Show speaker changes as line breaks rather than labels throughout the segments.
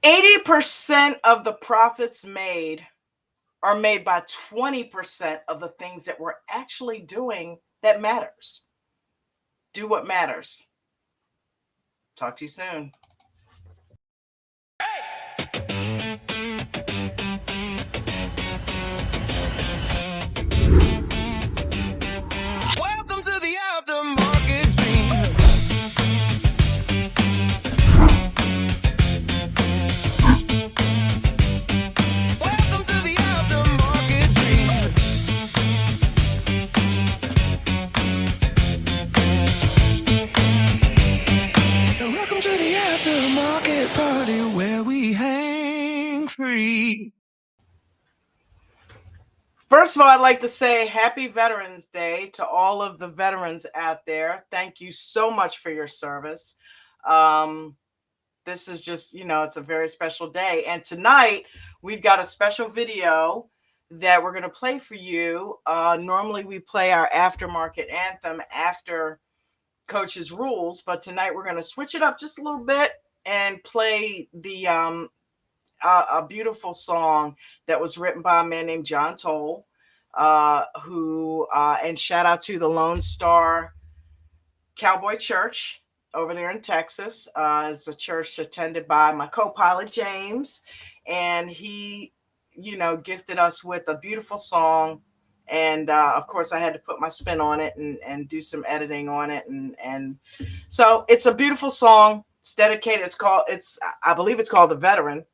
80% of the profits made are made by 20% of the things that we're actually doing that matters. Do what matters. Talk to you soon.
Welcome to the aftermarket dream. Welcome to the aftermarket dream. Welcome to the aftermarket party where we hang free.
First of all, I'd like to say happy Veterans Day to all of the veterans out there. Thank you so much for your service. This is just, it's a very special day. And tonight we've got a special video that we're going to play for you. Normally we play our aftermarket anthem after Coach's Rules, but tonight we're going to switch it up just a little bit and play the a beautiful song that was written by a man named John Toll, who and shout out to the Lone Star Cowboy Church over there in Texas. It's a church attended by my co-pilot James, and he, gifted us with a beautiful song. And of course, I had to put my spin on it and do some editing on it, and so it's a beautiful song. It's dedicated. I believe it's called The Veteran.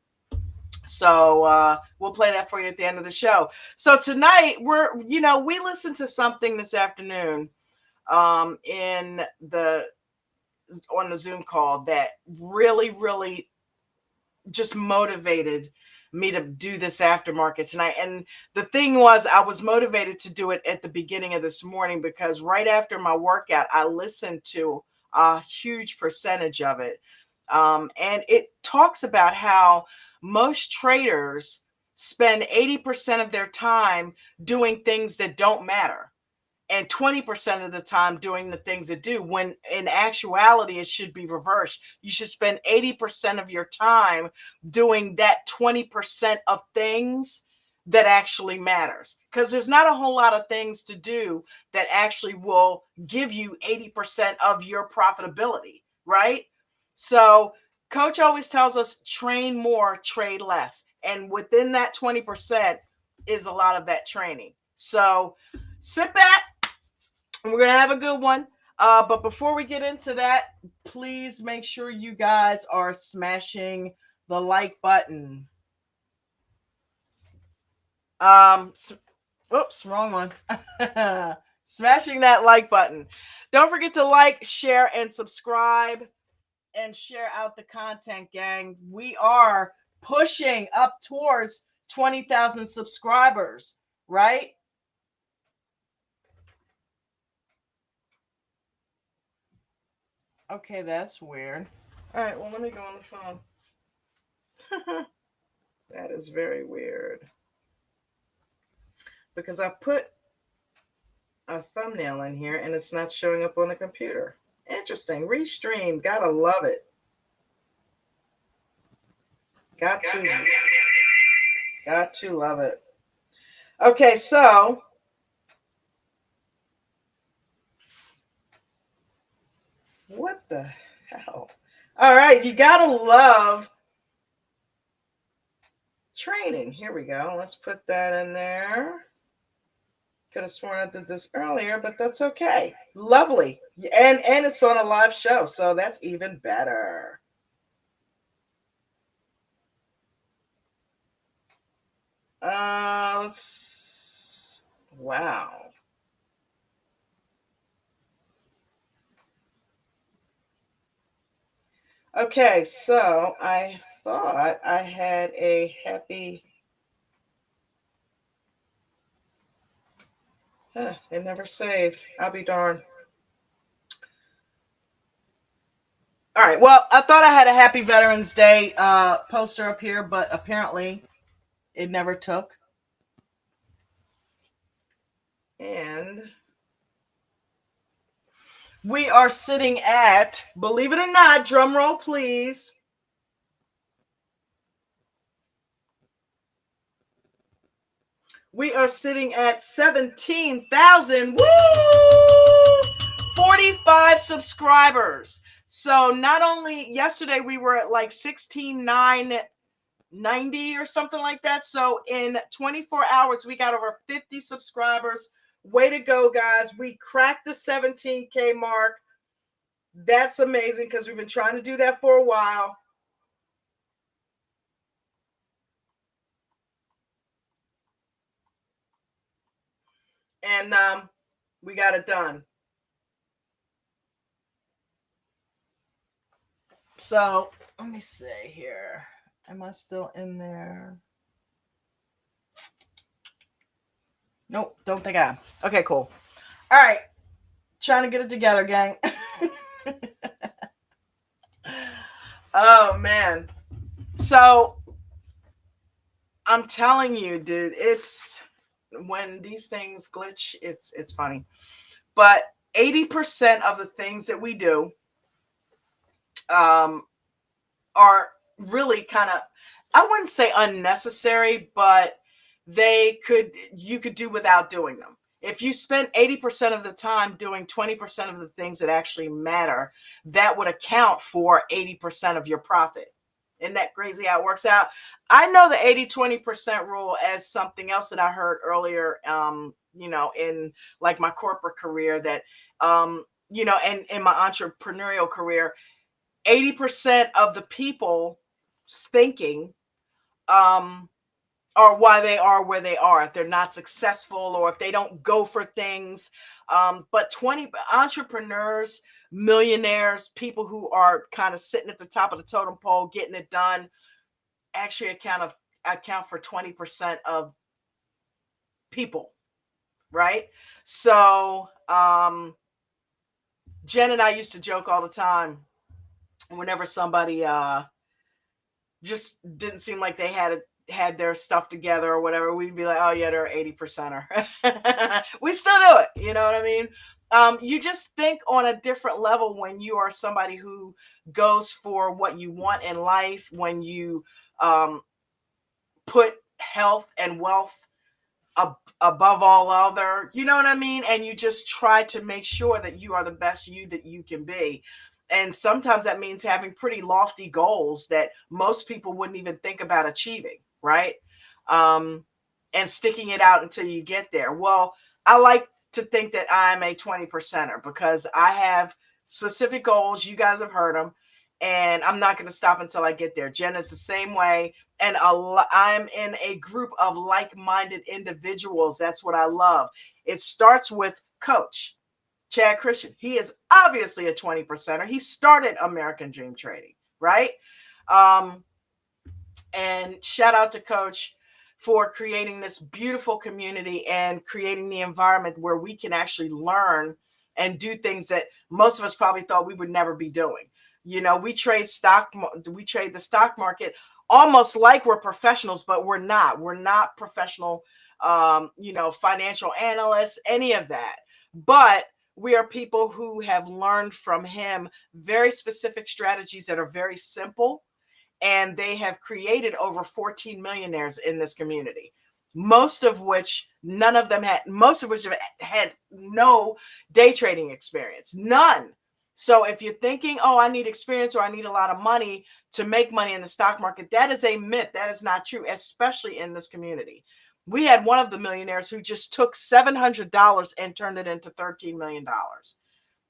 So we'll play that for you at the end of the show. So tonight we listened to something this afternoon on the Zoom call that really, really just motivated me to do this aftermarket tonight. And the thing was, I was motivated to do it at the beginning of this morning because right after my workout, I listened to a huge percentage of it. And it talks about how most traders spend 80% of their time doing things that don't matter and 20% of the time doing the things that do, when in actuality, it should be reversed. You should spend 80% of your time doing that 20% of things that actually matters, because there's not a whole lot of things to do that actually will give you 80% of your profitability, right? So Coach always tells us train more, trade less. And within that 20% is a lot of that training. So sit back. We're going to have a good one. But before we get into that, please make sure you guys are smashing the like button. Oops, wrong one. Smashing that like button. Don't forget to like, share, and subscribe. And share out the content, gang. We are pushing up towards 20,000 subscribers, right? Okay, that's weird. All right, well, let me go on the phone. That is very weird. Because I put a thumbnail in here and it's not showing up on the computer. Interesting. Restream. Gotta love it. Got to love it. Okay, so what the hell? All right, you gotta love training. Here we go. Let's put that in there. Could have sworn I did this earlier, but that's okay. Lovely. And it's on a live show, so that's even better. Wow. Okay, so I thought I had a happy... it never saved. I'll be darned. All right, well, I thought I had a happy Veterans Day poster up here, but apparently it never took. And we are sitting at, believe it or not, drum roll please, We are sitting at 17,000. Woo! 45 subscribers. So not only yesterday we were at like 16,990 or something like that. So in 24 hours we got over 50 subscribers. Way to go, guys. We cracked the 17K mark. That's amazing because we've been trying to do that for a while. And we got it done. So let me see here. Am I still in there? Nope, don't think I am. Okay, cool. All right, trying to get it together, gang. Oh man. So I'm telling you, dude, it's when these things glitch, it's funny. But 80% of the things that we do um, are really kind of, I wouldn't say unnecessary, but you could do without doing them. If you spend 80% of the time doing 20% of the things that actually matter, that would account for 80% of your profit. Isn't that crazy how it works out? I know the 80-20% rule as something else that I heard earlier, in like my corporate career that, and in my entrepreneurial career, 80% of the people thinking um, are why they are where they are, if they're not successful or if they don't go for things. But 20 entrepreneurs, millionaires, people who are kind of sitting at the top of the totem pole, getting it done, actually account for 20% of people, right? So Jen and I used to joke all the time whenever somebody just didn't seem like they had their stuff together or whatever, we'd be like, oh yeah, they're 80%er. We still do it, you know what I mean? You just think on a different level when you are somebody who goes for what you want in life, when you um, put health and wealth above all other, you know what I mean? And you just try to make sure that you are the best you that you can be. And sometimes that means having pretty lofty goals that most people wouldn't even think about achieving, right? Um, and sticking it out until you get there. Well, I like to think that I'm a 20%er because I have specific goals. You guys have heard them. And I'm not going to stop until I get there. Jen is the same way. And I'm in a group of like-minded individuals. That's what I love. It starts with Coach Chad Christian. He is obviously a 20%er. He started American Dream Trading, right? Um, and shout out to Coach for creating this beautiful community and creating the environment where we can actually learn and do things that most of us probably thought we would never be doing. You know, we trade the stock market almost like we're professionals, but we're not. We're not professional, financial analysts, any of that. But we are people who have learned from him very specific strategies that are very simple, and they have created over 14 millionaires in this community. Most of which have had no day trading experience, none. So if you're thinking, oh, I need experience or I need a lot of money to make money in the stock market, that is a myth. That is not true, especially in this community. We had one of the millionaires who just took $700 and turned it into $13 million,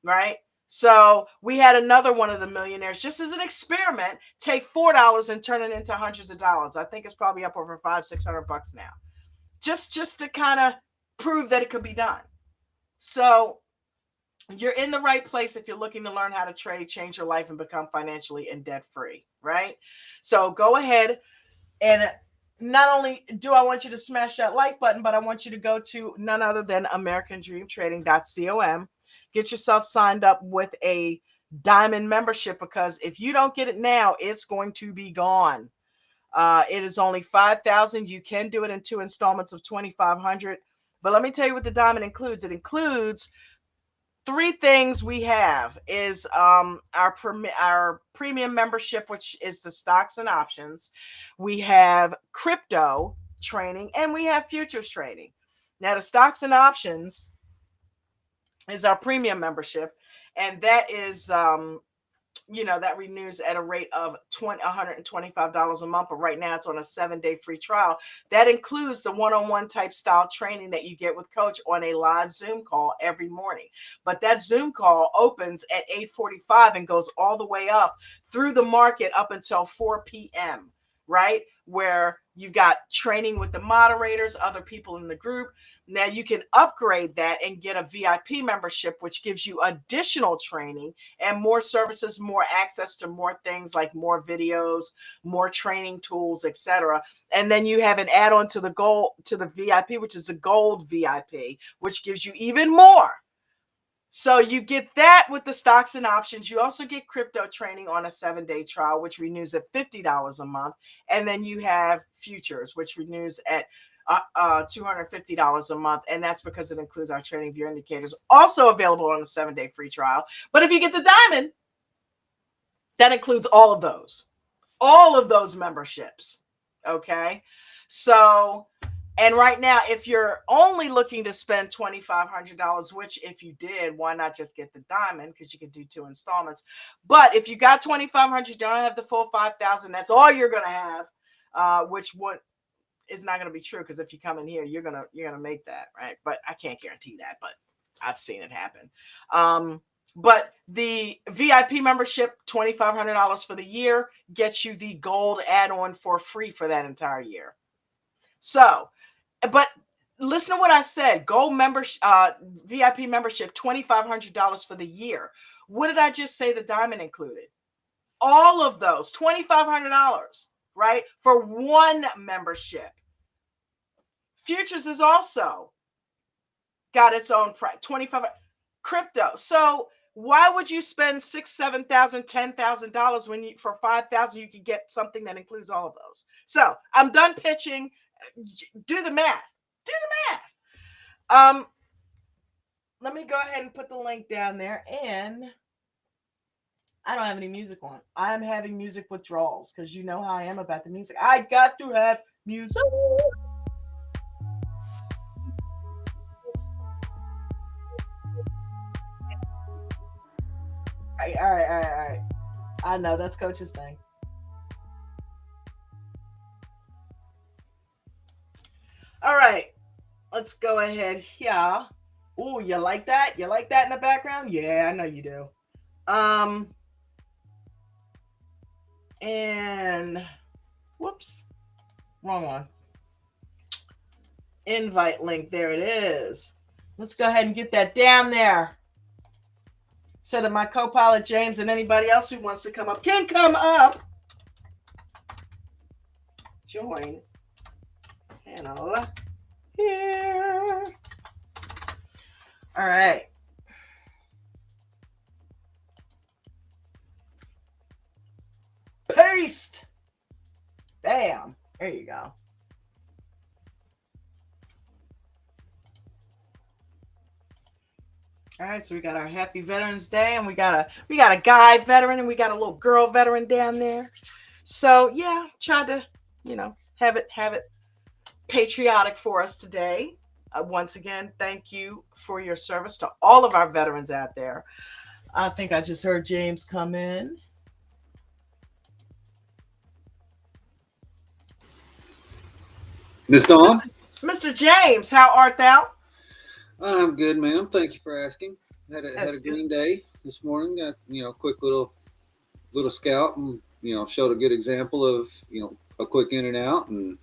right? So we had another one of the millionaires, just as an experiment, take $4 and turn it into hundreds of dollars. I think it's probably up over $500-600 now, just to kind of prove that it could be done. So you're in the right place if you're looking to learn how to trade, change your life, and become financially and debt free, right? So go ahead, and not only do I want you to smash that like button, but I want you to go to none other than americandreamtrading.com. Get yourself signed up with a diamond membership, because if you don't get it now, it's going to be gone. It is only 5,000. You can do it in 2 installments of 2,500. But let me tell you what the diamond includes. It includes 3 things. We have is our premium membership, which is the stocks and options. We have crypto, training, and we have futures trading. Now, the stocks and options is our premium membership, and that is that renews at a rate of $125 a month, but right now it's on a 7-day free trial. That includes the one-on-one type style training that you get with coach on a live Zoom call every morning. But that Zoom call opens at 8:45 and goes all the way up through the market up until 4 p.m., right? Where you've got training with the moderators, other people in the group. Now you can upgrade that and get a VIP membership, which gives you additional training and more services, more access to more things like more videos, more training tools, etc. And then you have an add-on to the gold, to the VIP, which is the gold VIP, which gives you even more. So you get that with the stocks and options. You also get crypto training on a 7-day trial, which renews at $50 a month. And then you have futures, which renews at $250 a month. And that's because it includes our trading view indicators, also available on a 7-day free trial. But if you get the diamond, that includes all of those memberships. Okay. So, and right now, if you're only looking to spend $2,500, which if you did, why not just get the diamond? Because you could do 2 installments. But if you got $2,500, you don't have the full $5,000. That's all you're going to have, which is not going to be true. Because if you come in here, you're gonna make that, right? But I can't guarantee that. But I've seen it happen. But the VIP membership, $2,500 for the year, gets you the gold add-on for free for that entire year. So, but listen to what I said. Gold membership, VIP membership, $2,500 for the year. What did I just say the diamond included? All of those, $2,500, right? For one membership. Futures is also got its own price, $2,500. Crypto. So why would you spend $6,000, $7,000, $10,000 when for $5,000 you could get something that includes all of those? So I'm done pitching. Do the math. Do the math. Let me go ahead and put the link down there. And I don't have any music on. I am having music withdrawals because you know how I am about the music. I got to have music. All right. I know that's Coach's thing. All right, let's go ahead here. Oh, you like that? You like that in the background? Yeah, I know you do. And whoops, wrong one. Invite link, there it is. Let's go ahead and get that down there so that my co-pilot James and anybody else who wants to come up can come up. Join panel here. All right. Paste. Bam. There you go. All right, so we got our Happy Veterans Day, and we got a guy veteran, and we got a little girl veteran down there. So yeah, tried to have it patriotic for us today. Once again, thank you for your service to all of our veterans out there. I think I just heard James come in.
Miss Dawn?
Mr. James, how art thou?
I'm good, ma'am. Thank you for asking. Had
That's
a green day this morning. Got quick little scout, and showed a good example of a quick in and out. And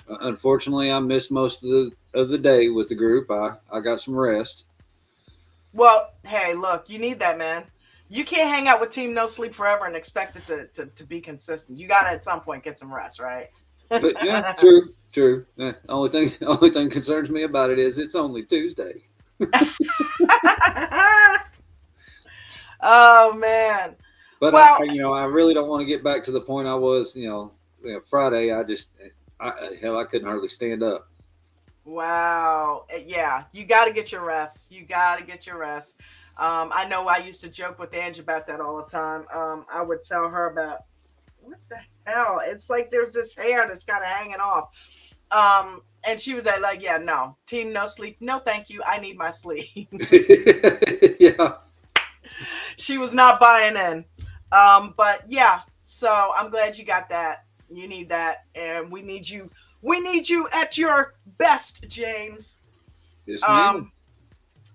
unfortunately, I missed most of the day with the group. I got some rest.
Well, hey, look, you need that, man. You can't hang out with Team No Sleep forever and expect it to be consistent. You got to at some point get some rest, right?
But yeah, true. Only thing concerns me about it is it's only Tuesday.
Oh man.
But
Well,
I really don't want to get back to the point I was. Friday. Hell, I couldn't hardly stand up.
wow. Yeah, you got to get your rest. You got to get your rest. I know I used to joke with Angie about that all the time. I would tell her about, what the hell? It's like there's this hair that's kind of hanging off. And she was like, yeah, no, team, no sleep. No, thank you. I need my sleep.
Yeah.
She was not buying in. But yeah, so I'm glad you got that. You need that. And we need you. We need you at your best, James.
Yes, ma'am.
Um,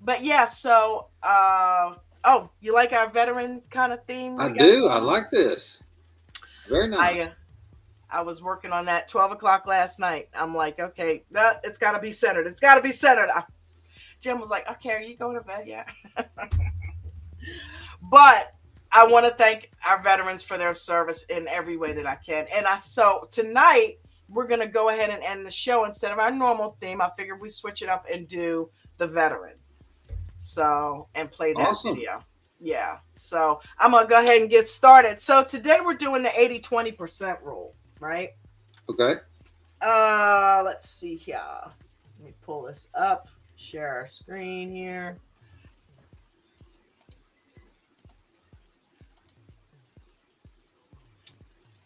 but yeah, so oh, you like our veteran kind of theme
I
we got
do. I
going on?
like this. Very nice.
I I was working on that 12 o'clock last night. I'm like, okay, it's got to be centered. It's got to be centered. Jim was like, okay, are you going to bed yet? But I want to thank our veterans for their service in every way that I can. And so tonight we're going to go ahead and end the show instead of our normal theme. I figured we switch it up and do the veteran. So, and play that
Awesome.
video. Yeah. So I'm going to go ahead and get started. So today we're doing the 80-20% rule, right?
Okay.
Let's see here. Let me pull this up, share our screen here.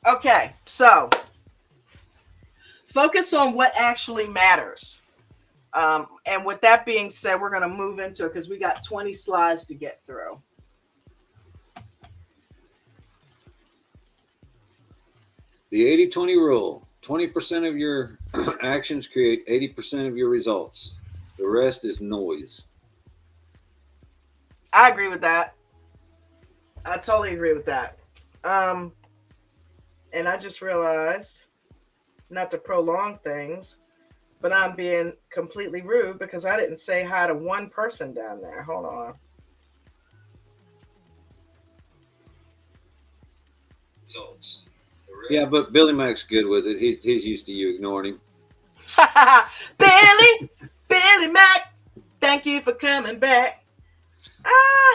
Okay, so focus on what actually matters. And with that being said, we're going to move into it because we got 20 slides to get through.
The 80-20 rule. 20% of your actions create 80% of your results. The rest is noise.
I agree with that. I totally agree with that. And I just realized, not to prolong things, but I'm being completely rude because I didn't say hi to one person down there. Hold on.
Results. Yeah, but Billy Mac's good with it. He's used to you ignoring him.
Billy Mac, thank you for coming back.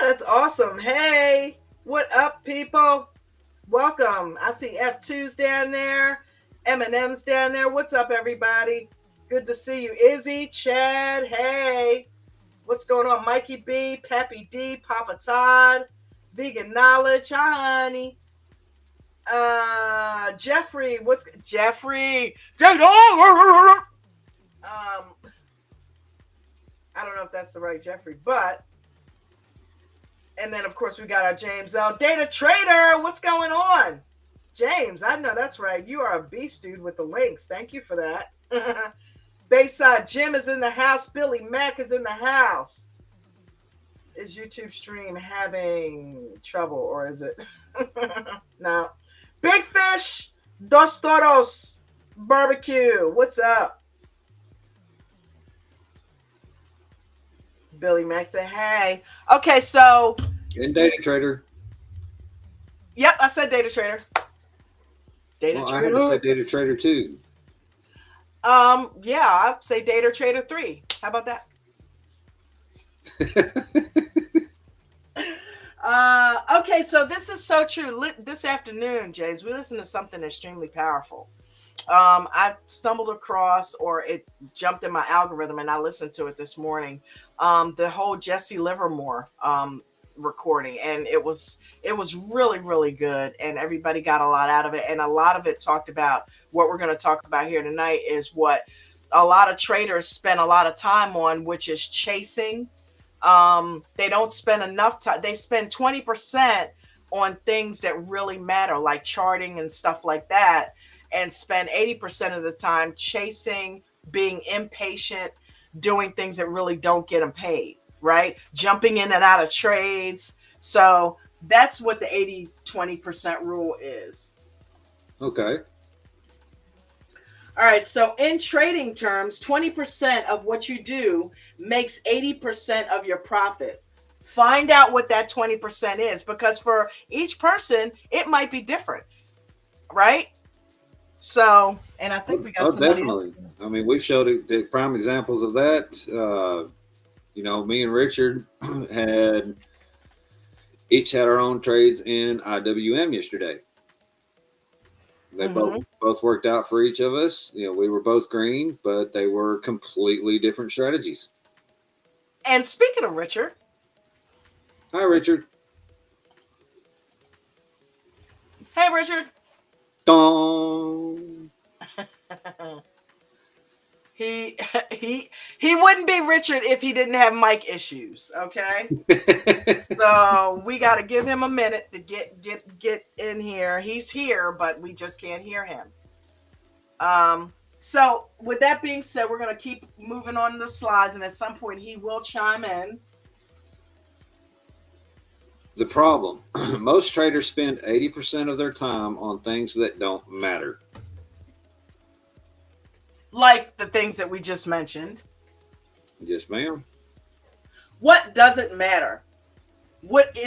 That's awesome. Hey, what up, people? Welcome. I see F2's down there, Eminem's down there. What's up, everybody? Good to see you. Izzy, Chad, hey. What's going on? Mikey B, Pappy D, Papa Todd, Vegan Knowledge. Hi, honey. Jeffrey, what's Jeffrey? I don't know if that's the right Jeffrey, but and then of course we got our James L. Data Trader. What's going on? James, I know that's right. You are a beast, dude, with the links. Thank you for that. Bayside Jim is in the house. Billy Mac is in the house. Is YouTube stream having trouble or is it? No. Big Fish, Dos Toros, Barbecue. What's up? Billy Mac said, hey. Okay, so.
And Data Trader.
Yep, I said Data Trader.
Data Trader. I had to say Data Trader too.
Yeah, I'd say Data Trader 3. How about that? Okay, so this is so true. This afternoon, James, we listened to something extremely powerful. I stumbled across, or it jumped in my algorithm, and I listened to it this morning. The whole Jesse Livermore recording, and it was really, really good, and everybody got a lot out of it. And a lot of it talked about what we're going to talk about here tonight is what a lot of traders spend a lot of time on, which is chasing. They don't spend enough time. They spend 20% on things that really matter, like charting and stuff like that, and spend 80% of the time chasing, being impatient, doing things that really don't get them paid, right? Jumping in and out of trades. So that's what the 80-20% rule is.
Okay.
All right. So in trading terms, 20% of what you do makes 80% of your profits. Find out what that 20% is, because for each person, it might be different, right? So, and I think we got somebody
definitely.
else.
I mean, we've showed the prime examples of that. Me and Richard had each had our own trades in IWM yesterday. They both worked out for each of us. We were both green, but they were completely different strategies.
And speaking of Richard.
Hi, Richard.
Hey, Richard.
Dong.
he he wouldn't be Richard if he didn't have mic issues. Okay. So we got to give him a minute to get in here. He's here, but we just can't hear him. So with that being said, we're gonna keep moving on the slides, and at some point he will chime in.
The problem: most traders spend 80% of their time on things that don't matter.
Like the things that we just mentioned.
Yes, ma'am.
What doesn't matter? What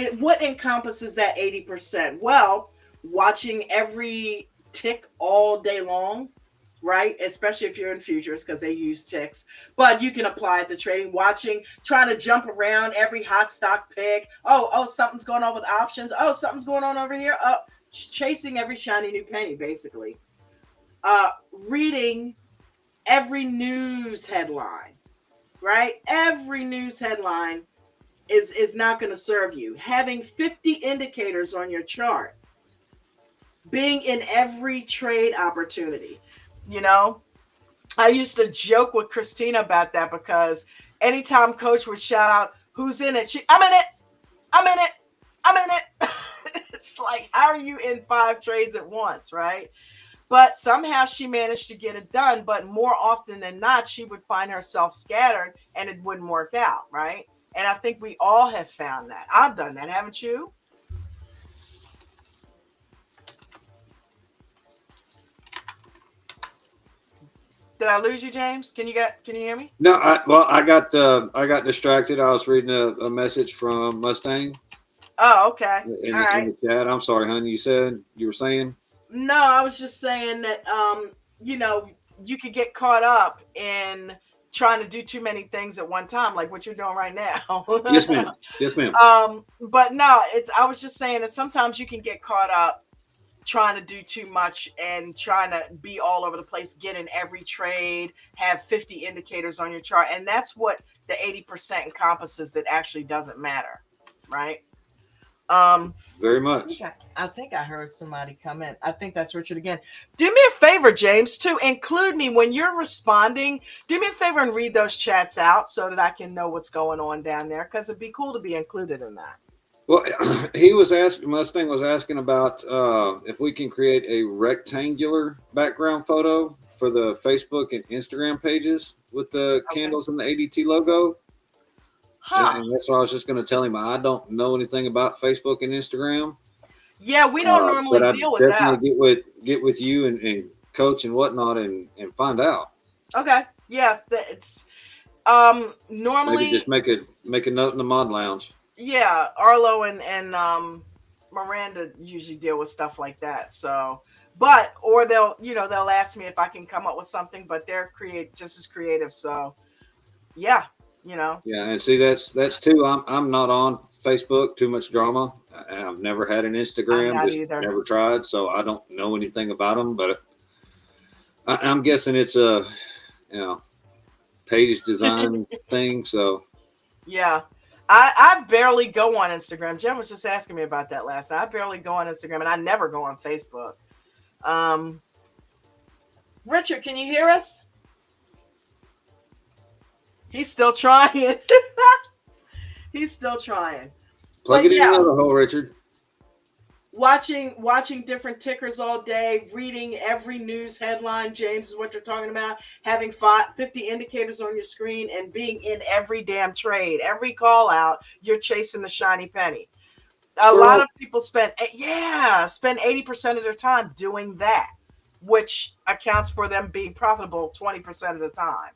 encompasses that 80%? Well, watching every tick all day long, right? Especially if you're in futures because they use ticks. But you can apply it to trading, watching, trying to jump around every hot stock pick. Oh, something's going on with options. Oh, something's going on over here. Oh, chasing every shiny new penny, basically. Reading every news headline, right? Every news headline is not going to serve you. Having 50 indicators on your chart, being in every trade opportunity. You know, I used to joke with Christina about that because anytime coach would shout out who's in it, I'm in it, I'm in it, I'm in it. It's like, how are you in 5 trades at once, right? But somehow she managed to get it done. But more often than not, she would find herself scattered and it wouldn't work out, right? And I think we all have found that. I've done that, haven't you? Did I lose you, James? Can you hear me?
No, I got distracted. I was reading a message from Mustang
Oh, okay.
in
All
the, in
right.
the chat. I'm sorry, honey. You were saying?
No, I was just saying that you know, you could get caught up in trying to do too many things at one time, like what you're doing right now.
Yes, ma'am. Yes, ma'am.
But no, I was just saying that sometimes you can get caught up trying to do too much and trying to be all over the place, get in every trade, have 50 indicators on your chart. And that's what the 80% encompasses that actually doesn't matter, right?
Very much.
I think I heard somebody come in. I think that's Richard again. Do me a favor, James, to include me when you're responding. Do me a favor and read those chats out so that I can know what's going on down there, because it'd be cool to be included in that.
Well, Mustang was asking about if we can create a rectangular background photo for the Facebook and Instagram pages with the candles and the ADT logo. And that's what I was just going to tell him. I don't know anything about Facebook and Instagram.
Yeah, we don't normally
but
deal
I'd
with
definitely
that.
get with you and coach and whatnot and find out.
Okay. Yes, it's normally
Maybe just make a note in the mod lounge.
Yeah, Arlo and Miranda usually deal with stuff like that. So, or they'll ask me if I can come up with something, but they're just as creative. So, yeah,
Yeah, and see that's too. I'm not on Facebook. Too much drama. I've never had an Instagram.
I'm not
Just
either.
never tried, so I don't know anything about them. But I'm guessing it's a page design thing. So
Yeah. I barely go on Instagram. Jen was just asking me about that last night. I barely go on Instagram, and I never go on Facebook. Richard, can you hear us? He's still trying. He's still trying.
plug it in another hole, Richard.
Watching different tickers all day, reading every news headline, James, is what you're talking about, having 50 indicators on your screen and being in every damn trade, every call out, you're chasing the shiny penny. A lot of people spend 80% of their time doing that, which accounts for them being profitable 20% of the time,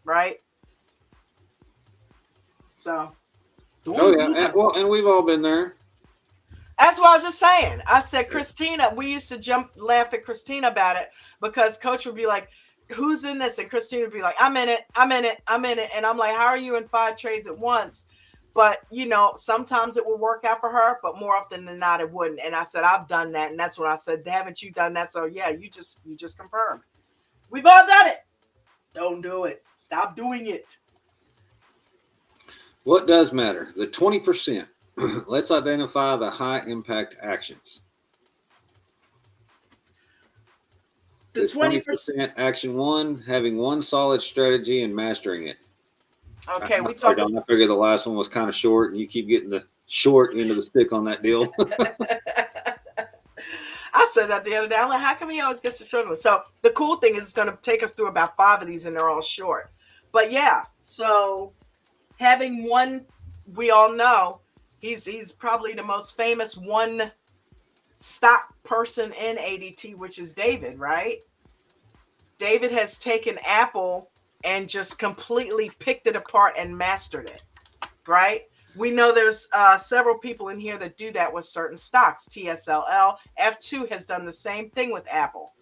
right? So,
and we've all been there.
That's what I was just saying. I said, Christina, we used to laugh at Christina about it because coach would be like, who's in this? And Christina would be like, I'm in it. I'm in it. I'm in it. And I'm like, how are you in 5 trades at once? But, sometimes it would work out for her, but more often than not, it wouldn't. And I said, I've done that. And that's when I said, haven't you done that? So yeah, you just confirmed. We've all done it. Don't do it. Stop doing it.
What does matter? The 20%. Let's identify the high impact actions.
The
The
20%.
20% action one, having one solid strategy and mastering it.
Okay,
I'm
we
sorry,
talk.
Don. I figured the last one was kind of short, and you keep getting the short end of the stick on that deal.
I said that the other day. I'm like, how come he always gets the short one? So the cool thing is it's going to take us through about five of these, and they're all short. But yeah, so having one, we all know he's probably the most famous one stock person in ADT, which is David, right? David has taken Apple and just completely picked it apart and mastered it, right? We know there's several people in here that do that with certain stocks. TSLL, F2 has done the same thing with Apple.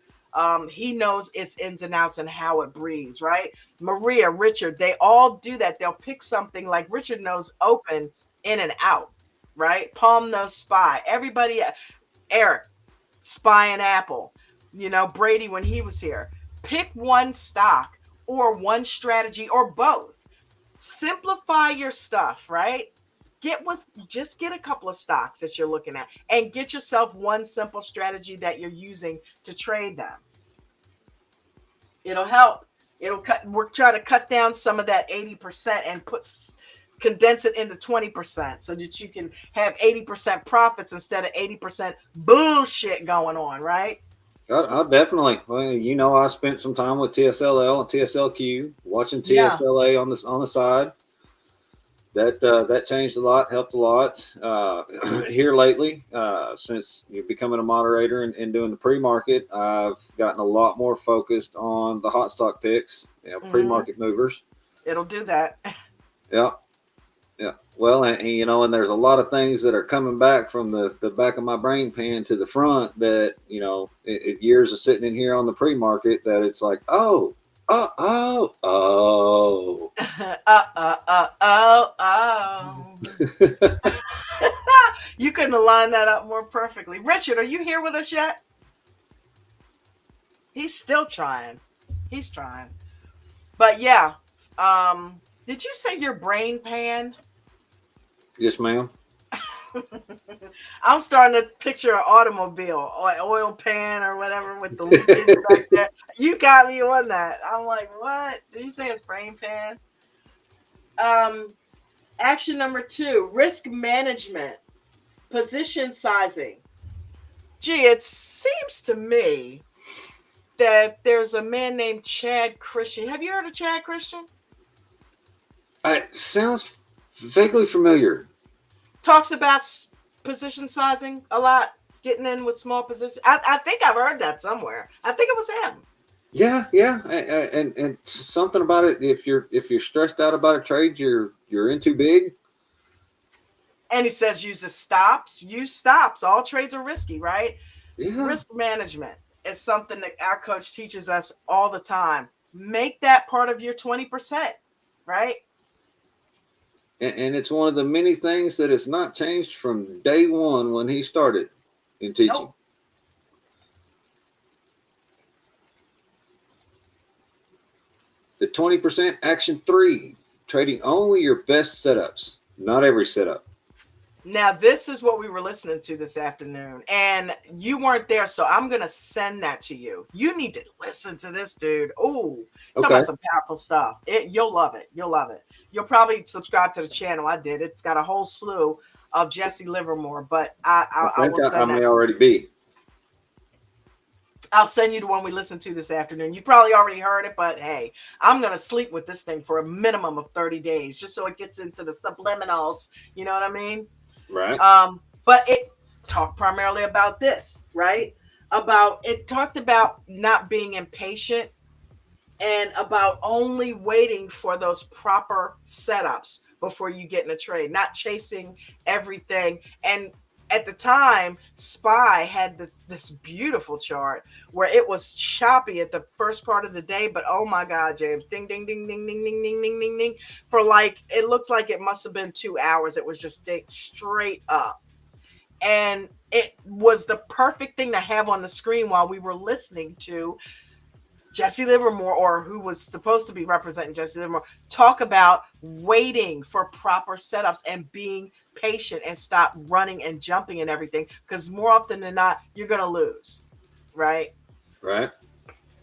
He knows its ins and outs and how it breathes, right? Maria, Richard, they all do that. They'll pick something like Richard knows open, in and out, right? Palm knows SPY. Everybody, Eric, SPY and Apple. Brady when he was here. Pick one stock or one strategy or both. Simplify your stuff, right? Just get a couple of stocks that you're looking at and get yourself one simple strategy that you're using to trade them. It'll help. We're trying to cut down some of that 80% and condense it into 20% so that you can have 80% profits instead of 80% bullshit going on, right?
I definitely. Well, I spent some time with TSLL and TSLQ, watching
Yeah.
TSLA on the side. That changed a lot, helped a lot here lately. Since you're becoming a moderator and doing the pre-market, I've gotten a lot more focused on the hot stock picks,
Hmm.
pre-market movers.
It'll do that.
Yeah, yeah. Well, and there's a lot of things that are coming back from the back of my brain pan to the front that years of sitting in here on the pre-market that it's like, oh.
Oh. You couldn't have lined that up more perfectly. Richard, are you here with us yet? He's still trying. He's trying. But yeah. Did you say your brain pan?
Yes, ma'am.
I'm starting to picture an automobile or an oil pan or whatever with the leakage back there. You got me on that. I'm like, what? Did you say it's brain pan? Um, Action number two, risk management, position sizing. Gee, it seems to me that there's a man named Chad Christian. Have you heard of Chad Christian?
It sounds vaguely familiar.
Talks about position sizing a lot, getting in with small positions. I think I've heard that somewhere. I think it was him.
Yeah, yeah, and something about it. If you're stressed out about a trade, you're in too big.
And he says use stops. Use stops. All trades are risky, right?
Yeah,
Risk management is something that our coach teaches us all the time. Make that part of your 20%, right?
and it's one of the many things that has not changed from day one when he started in teaching.
Nope.
The 20% action three, trading only your best setups, not every setup.
Now, this is what we were listening to this afternoon, and you weren't there, so I'm going to send that to you. You need to listen to this, dude. Oh, talk
Okay,
about some powerful stuff. You'll love it. You'll love it. You'll probably subscribe to the channel. I did. It's got a whole slew of Jesse Livermore, but
I
I
think
will
I
send
may
that to you.
already be.
I'll send you the one we listened to this afternoon. You probably already heard it, but hey, I'm going to sleep with this thing for a minimum of 30 days just so it gets into the subliminals. You know what I mean?
Right,
But it talked primarily about this, right? About it talked about not being impatient and about only waiting for those proper setups before you get in a trade, not chasing everything. And at the time, Spy had this beautiful chart where it was choppy at the first part of the day, but oh my God, James, ding, ding, ding, ding, ding, ding, ding, ding, ding, ding, for like, it looks like it must have been 2 hours. It was just straight up. And it was the perfect thing to have on the screen while we were listening to Jesse Livermore, or who was supposed to be representing Jesse Livermore, talk about waiting for proper setups and being patient and stop running and jumping and everything. Because more often than not, you're going to lose, right?
right.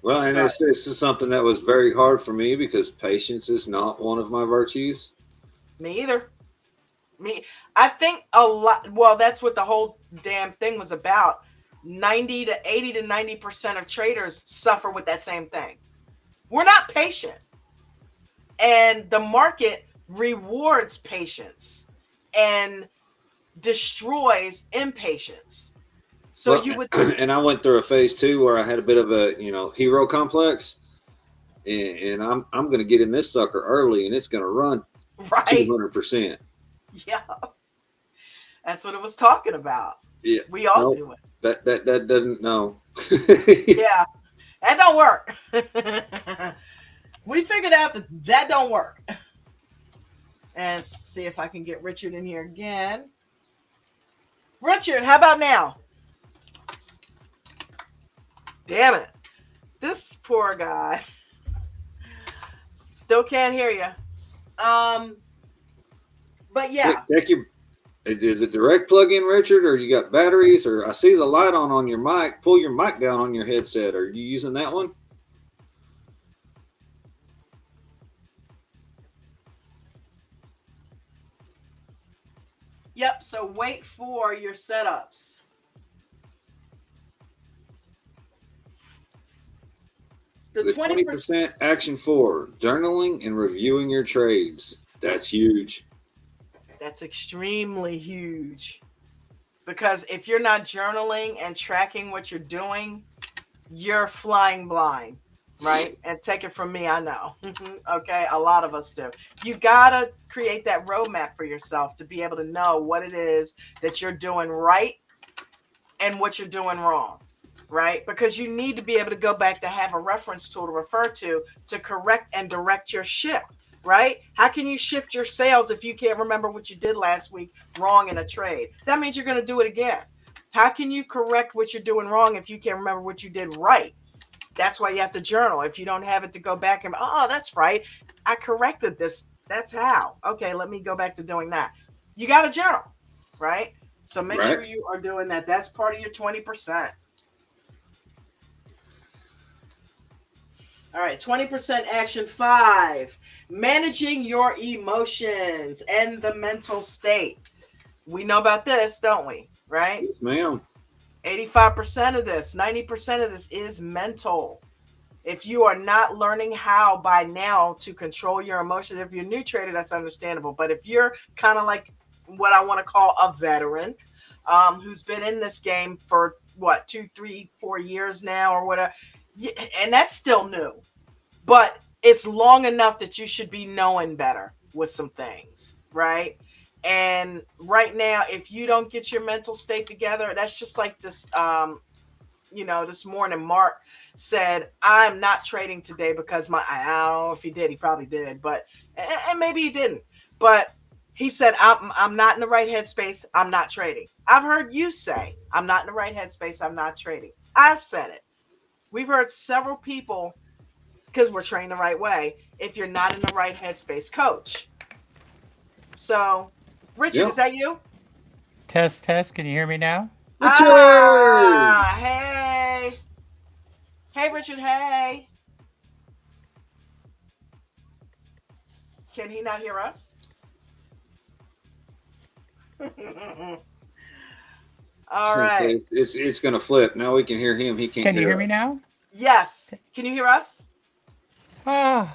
Well, and
So
this is something that was very hard for me because patience is not one of my virtues.
me either. Me, I think a lot. Well, that's what the whole damn thing was about. 90 to 80 to 90% of traders suffer with that same thing. We're not patient, and the market rewards patience and destroys impatience. So
Well,
you would,
and I went through a phase too where I had a bit of a hero complex, and I'm going to get in this sucker early, and it's going to run
right?
200%.
Yeah, that's what it was talking about.
Yeah,
We all
no,
do it.
that doesn't no.
Yeah, that don't work. We figured out that that don't work. And see if I can get Richard in here again. Richard, how about now? Damn it. This poor guy. Still can't hear you. Um, but yeah.
Check your. Is it direct plug-in, Richard, or you got batteries? Or I see the light on your mic. Pull your mic down on your headset. Are you using that one?
Yep. So wait for your setups. The
The
20%.
20% action for journaling and reviewing your trades. That's huge.
That's extremely huge. Because if you're not journaling and tracking what you're doing, you're flying blind, right? And take it from me, I know. Okay, a lot of us do. You gotta create that roadmap for yourself to be able to know what it is that you're doing right and what you're doing wrong, right? Because you need to be able to go back to have a reference tool to refer to correct and direct your ship, right? How can you shift your sales if you can't remember what you did last week wrong in a trade? That means you're going to do it again. How can you correct what you're doing wrong if you can't remember what you did right? That's why you have to journal. If you don't have it to go back and, oh, that's right. I corrected this. That's how. Okay, let me go back to doing that. You got to journal, right? So make
Right?
sure you are doing that. That's part of your 20%. All right, 20% action five, managing your emotions and the mental state. We know about this, don't we? Right?
Yes, ma'am.
85% of this, 90% of this is mental. If you are not learning how by now to control your emotions, if you're a new trader, that's understandable. But if you're kind of like what I want to call a veteran, who's been in this game for what, 2, 3, 4 years now or whatever, and that's still new, but it's long enough that you should be knowing better with some things, right? And right now, if you don't get your mental state together, that's just like this. This morning, Mark said, "I'm not trading today because I don't know if he did. He probably did, but and maybe he didn't. But he said, I'm not in the right headspace. I'm not trading. I've heard you say, I'm not in the right headspace. I'm not trading. I've said it. We've heard several people because we're trained the right way. If you're not in the right headspace, coach. So, Richard,
Yeah.
is that you?
Test, test. Can you hear me now?
Richard!
Hey. Hey, Richard. Hey. Can he not hear us? All right.
Okay, it's gonna flip. Now we can hear him. He can't
Can you
hear
hear me
us.
now?
Yes. Can you hear us?
Oh,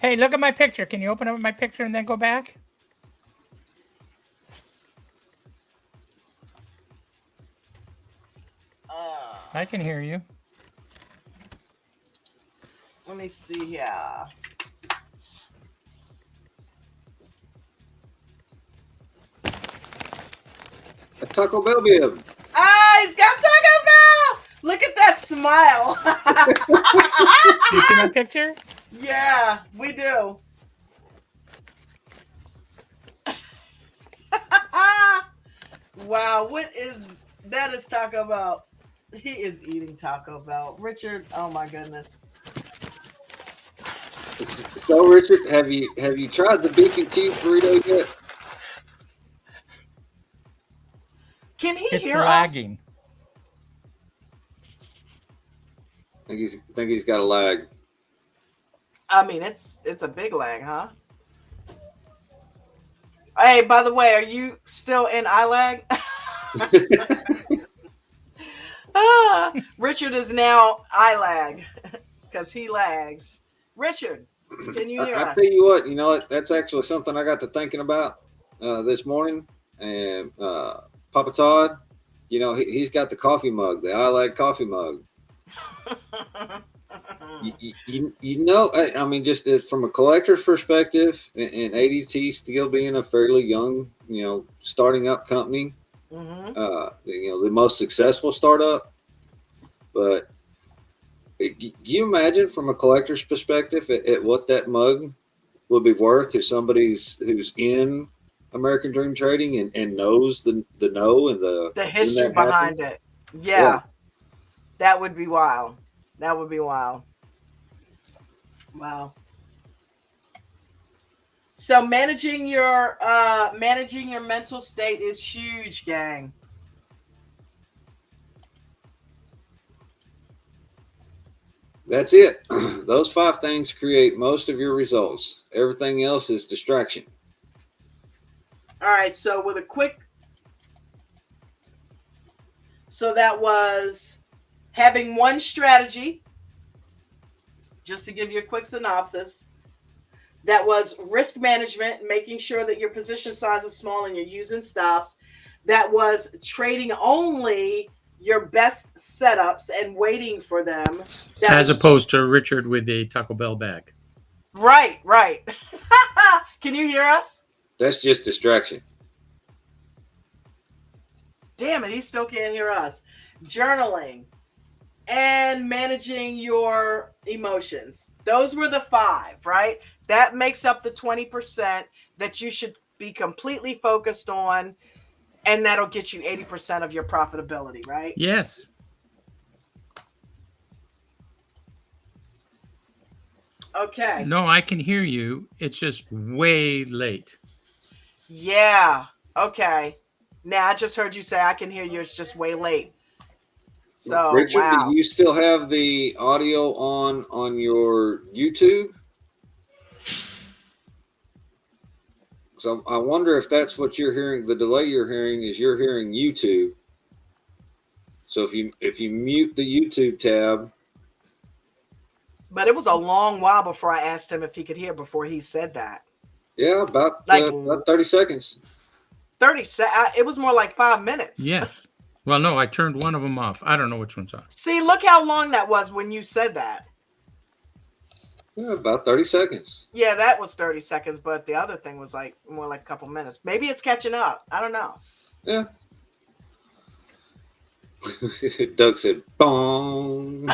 hey, look at my picture. Can you open up my picture and then go back?
Uh,
I can hear you.
Let me see here.
A Taco Bell bib.
Ah, he's got Taco Bell. Look at that smile.
Do you see my picture?
Yeah, we do. Wow, what is that? Is Taco Bell? He is eating Taco Bell. Richard, oh my goodness.
So, Richard, have you tried the beef and cheese burrito yet?
Can he
It's
hear us?
lagging.
think he's got a lag.
I mean, it's a big lag, huh? Hey, by the way, are you still in iLag? Richard is now iLag because he lags. Richard, can you hear
I tell
us?
you what, that's actually something I got to thinking about this morning. And Papa Todd, he's got the coffee mug, the I like coffee mug. I mean, just from a collector's perspective, and ADT still being a fairly young, starting up company,
Hmm.
the most successful startup. But can you imagine from a collector's perspective at what that mug would be worth if somebody's who's in American Dream Trading and knows the know and the
The
when
history
that happened?
behind it.
Yeah,
Yeah, that would be wild. That would be wild. Wow. So managing your mental state is huge, gang.
that's it. Those five things create most of your results. Everything else is distraction.
All right, so with a quick so that was having one strategy, just to give you a quick synopsis. That was risk management, making sure that your position size is small and you're using stops. That was trading only your best setups and waiting for them. That
As
was
opposed to Richard with a Taco Bell bag.
right, right. Can you hear us?
That's just distraction.
Damn it, he still can't hear us. Journaling and managing your emotions. Those were the five, right? That makes up the 20% that you should be completely focused on, and that'll get you 80% of your profitability, right?
Yes.
Okay.
No, I can hear you. It's just way late.
Yeah. Okay. Now I just heard you say I can hear you. It's just way late. So,
Richard, do
wow.
you still have the audio on your YouTube? So I wonder if that's what you're hearing. The delay you're hearing is you're hearing YouTube. So if you mute the YouTube tab,
But it was a long while before I asked him if he could hear before he said that.
yeah, about
Like
about 30 seconds.
30 it was more like 5 minutes.
Yes. Well, no, I turned one of them off. I don't know which one's on.
See, look how long that was when you said that.
Yeah, about 30 seconds.
Yeah, that was 30 seconds, but the other thing was like more like a couple minutes. Maybe it's catching up. I don't know.
Yeah. Doug said, "Bong."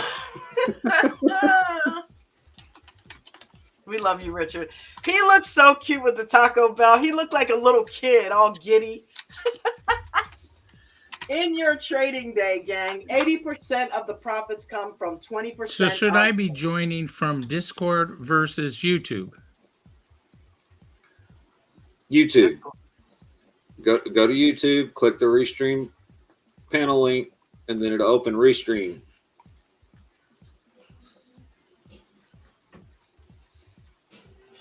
We love you, Richard. He looked so cute with the Taco Bell. He looked like a little kid, all giddy. In your trading day, gang, 80% of the profits come from
So
20%
should
of
I be joining from Discord versus YouTube?
this.
YouTube. Go to YouTube, click the restream panel link, and then it'll open restream.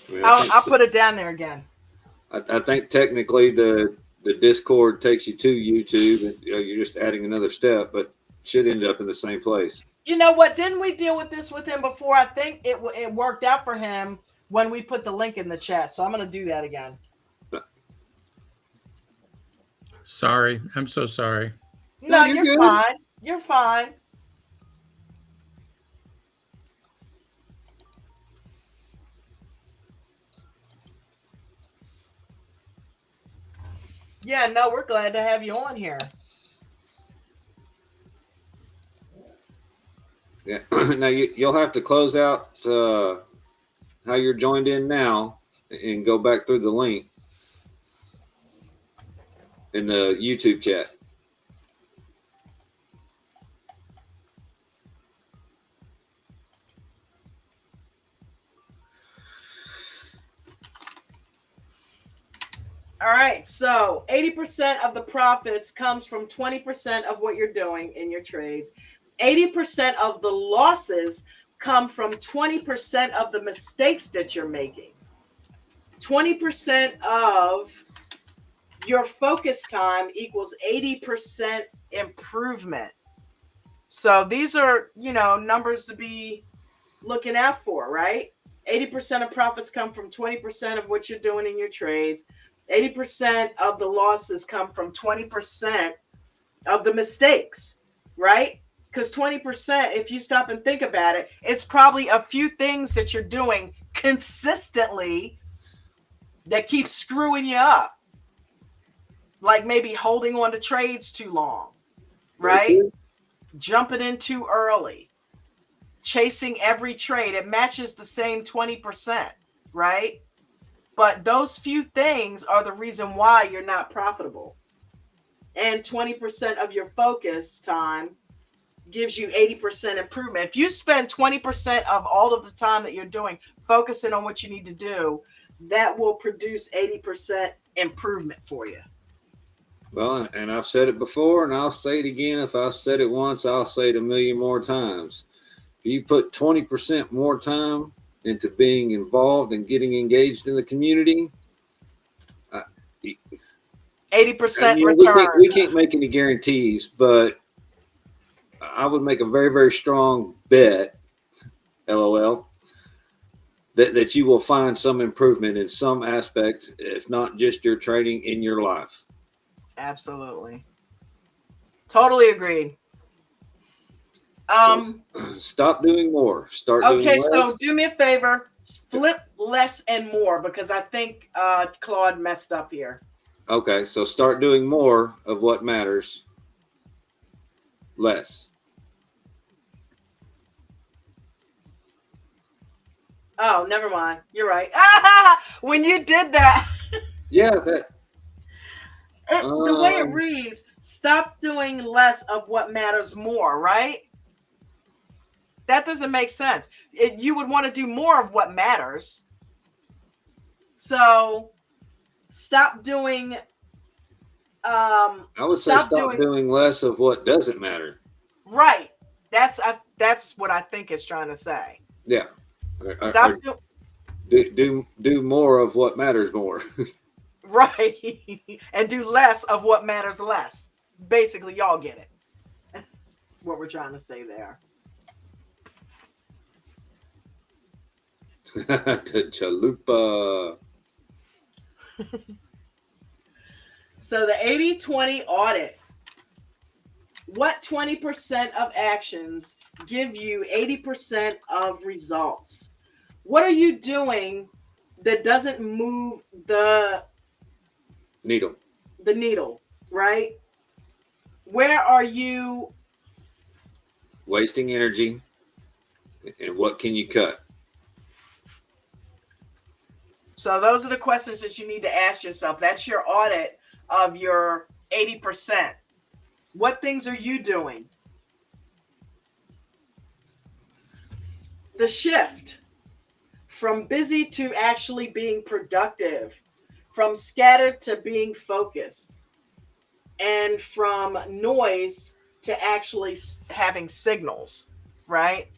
I mean,
I'll put it down there again.
I think technically the Discord takes you to YouTube, and you're just adding another step, but should end up in the same place.
You know what? Didn't we deal with this with him before? I think it worked out for him when we put the link in the chat. So I'm going to do that again.
Sorry. I'm so sorry.
No,
You're
you're
good.
fine. You're fine. Yeah, no, we're glad to have you on here.
Yeah. Now you'll have to close out how you're joined in now and go back through the link in the YouTube chat.
All right, so 80% of the profits comes from 20% of what you're doing in your trades. 80% of the losses come from 20% of the mistakes that you're making. 20% of your focus time equals 80% improvement. So these are, numbers to be looking out for, right? 80% of profits come from 20% of what you're doing in your trades. 80% of the losses come from 20% of the mistakes, right? Because 20%, if you stop and think about it, it's probably a few things that you're doing consistently that keep screwing you up. Like maybe holding on to trades too long, right? Jumping in too early, chasing every trade. It matches the same 20%, right? But those few things are the reason why you're not profitable. And 20% of your focus time gives you 80% improvement. If you spend 20% of all of the time that you're doing focusing on what you need to do, that will produce 80% improvement for you.
Well, and I've said it before, and I'll say it again. If I said it once, I'll say it a million more times. If you put 20% more time into being involved and getting engaged in the community,
80% return.
We can't make any guarantees, but I would make a very, very strong bet, LOL, that you will find some improvement in some aspect, if not just your trading, in your life.
Absolutely. Totally agreed.
Stop doing more. Start doing less.
Okay, so do me a favor. Flip less and more, because I think Claude messed up here.
Okay, so start doing more of what matters, less.
Oh, never mind. You're right. When you did that.
Yeah,
the way it reads, stop doing less of what matters more, right? That doesn't make sense. You would want to do more of what matters. So stop doing.
I would say stop doing less of what doesn't matter.
Right. That's what I think it's trying to say.
Yeah.
Stop
do more of what matters more.
Right. And do less of what matters less. Basically, y'all get it. What we're trying to say there.
Chalupa.
So the 80-20 audit. What 20% of actions give you 80% of results? What are you doing that doesn't move the
needle?
The needle, right? Where are you
wasting energy? And what can you cut?
So those are the questions that you need to ask yourself. That's your audit of your 80%. What things are you doing? The shift from busy to actually being productive, from scattered to being focused, and from noise to actually having signals, right?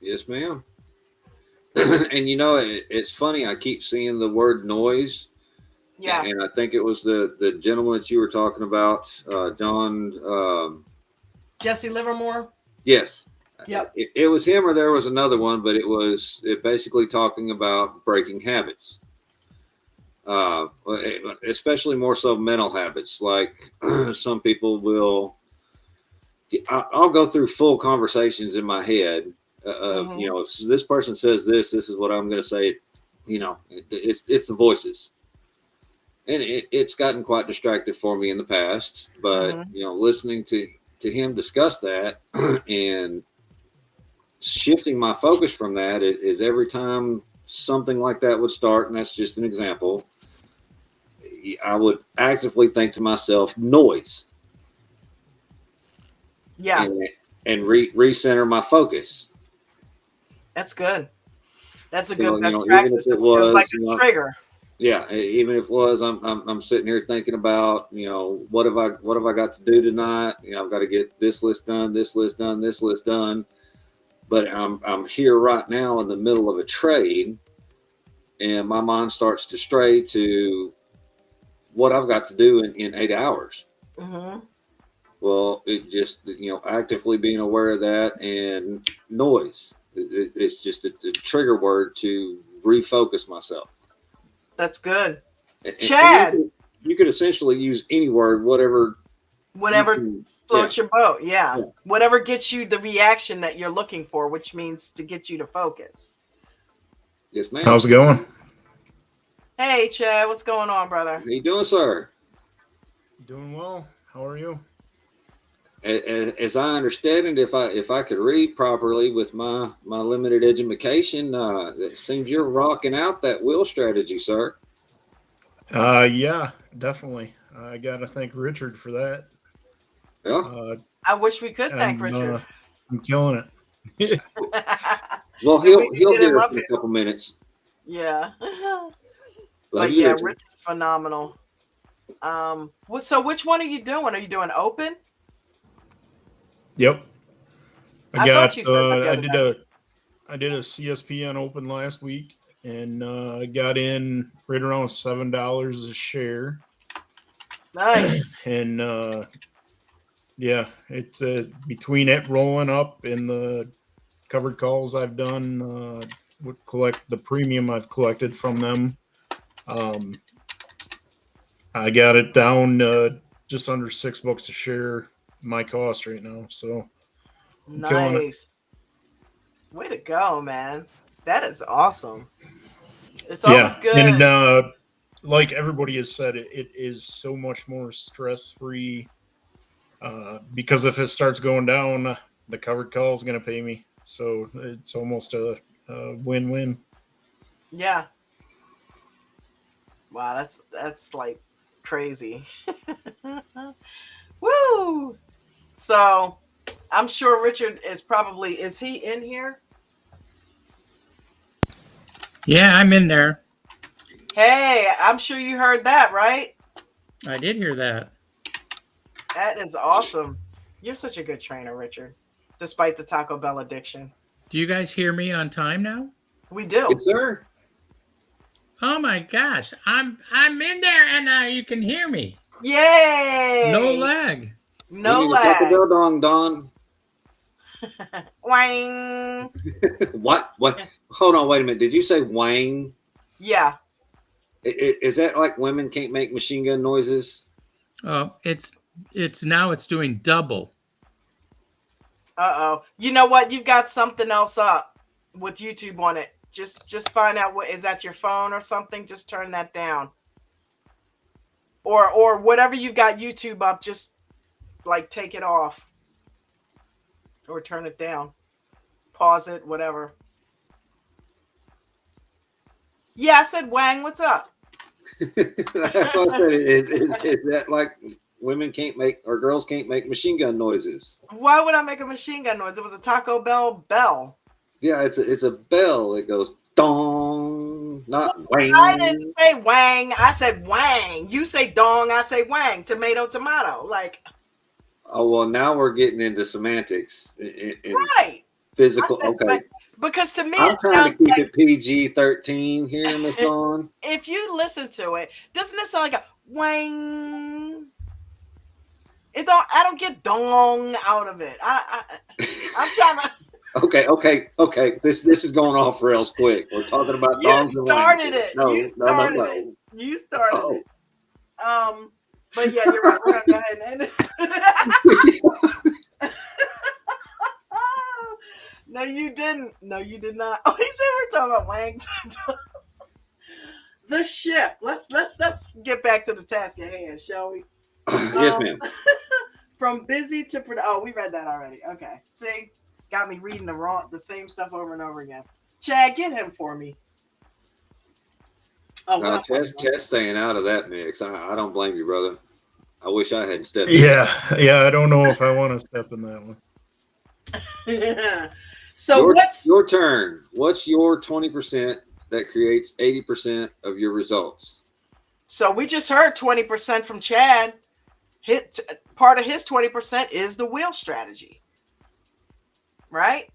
Yes, ma'am. And it's funny. I keep seeing the word noise.
Yeah.
And I think it was the gentleman that you were talking about, John.
Jesse Livermore.
Yes.
Yep.
It was him, or there was another one, but it basically talking about breaking habits. Especially more so mental habits. Like some people will. I'll go through full conversations in my head of if this person says this is what I'm going to say. It's the voices. And it's gotten quite distracted for me in the past, but listening to him discuss that and shifting my focus from that is every time something like that would start, and that's just an example, I would actively think to myself, noise.
Yeah.
And recenter my focus.
That's good. That's a good best practice. It was like a trigger.
Yeah, even if it was, I'm sitting here thinking about, what have I got to do tonight? I've got to get this list done, this list done, this list done. But I'm here right now in the middle of a trade, and my mind starts to stray to what I've got to do in 8 hours.
Mm-hmm.
Well, it just, actively being aware of that and noise. It's just a trigger word to refocus myself.
That's good.
And
Chad,
you could essentially use any word, whatever you
whatever
can. Yeah,
floats your boat. Yeah.
yeah.
Whatever gets you the reaction that you're looking for, which means to get you to focus.
Yes, ma'am.
How's it going?
Hey, Chad, what's going on, brother?
How you doing, sir?
Doing well. How are you?
As I understand it, if I could read properly with my limited education, it seems you're rocking out that will strategy, sir.
Yeah, definitely. I gotta thank Richard for that.
Yeah.
Uh,
I wish we could thank
I'm
Richard.
I'm killing it.
Well,
If we could
he'll
get
get
him
us
up
in a
here.
couple minutes.
Yeah.
Love
But
you,
yeah,
Richard.
Richard's phenomenal. So which one are you doing? Are you doing open?
Yep.
I thought you said that the other day.
I did a CSPN Open last week and got in right around $7 a share.
Nice.
And yeah, it's between it rolling up and the covered calls I've done, would collect the premium I've collected from them. Um, I got it down just under $6 a share, my cost right now. So I'm killing it.
Nice. Way to go, man. That is awesome. It's
Yeah,
always good.
and like everybody has said, it is so much more stress free. Because if it starts going down, the covered call is going to pay me. So it's almost a win-win.
Yeah. Wow, that's like crazy. Woo! So I'm sure Richard is he in here?
Yeah, I'm in there.
Hey, I'm sure you heard that, right?
I did hear that.
That is awesome. You're such a good trainer, Richard, despite the Taco Bell addiction.
Do you guys hear me on time now?
We do.
Yes, sir.
Oh my gosh, I'm in there and you can hear me.
Yay!
No lag.
We
No
need a Taco
lag.
Bell dong, Don.
Wang.
What? What? Hold on, wait a minute. Did you say Wang?
Yeah.
Is that like women can't make machine gun noises?
It's now it's doing double.
Uh-oh. You know what? You've got something else up with YouTube on it. Just find out what is that your phone or something. Just turn that down. Or whatever you've got YouTube up, just like take it off. Or turn it down. Pause it, whatever. Yeah, I said Wang, what's up?
That's what I said. Is that like women can't make or girls can't make machine gun noises?
Why would I make a machine gun noise? It was a Taco Bell bell.
Yeah, it's a bell. It goes dong, not wang.
I didn't say Wang. I said Wang. You say dong. I say Wang. Tomato, tomato. Like,
Oh well, now we're getting into semantics and
right.
physical.
I said
Okay,
Wang. Because to me,
I'm
it
trying
sounds
to keep
like
it PG-13 here, Miss Dawn.
if you listen to it, doesn't it sound like a Wang? I don't get dong out of it. I'm trying to.
Okay. This is going off rails quick. We're talking about
You
dongs and
started
wangs.
it.
No,
You
no, no,
started
no.
it. You started
Oh.
it. But yeah, you're right. We're gonna go ahead and. No, you didn't. No, you did not. Oh, he said we're talking about wangs. The ship. Let's get back to the task at hand, shall we?
Yes, ma'am.
From busy to oh, we read that already. Okay, see, got me reading the same stuff over and over again. Chad, get him for me. Oh,
No,
what
Ted's staying out of that mix. I don't blame you, brother. I wish I hadn't stepped in.
Yeah. I don't know if I want to step in that one.
So
your,
what's
your turn? What's your 20% that creates 80% of your results.
So we just heard 20% from Chad. Part of his 20% is the wheel strategy, right?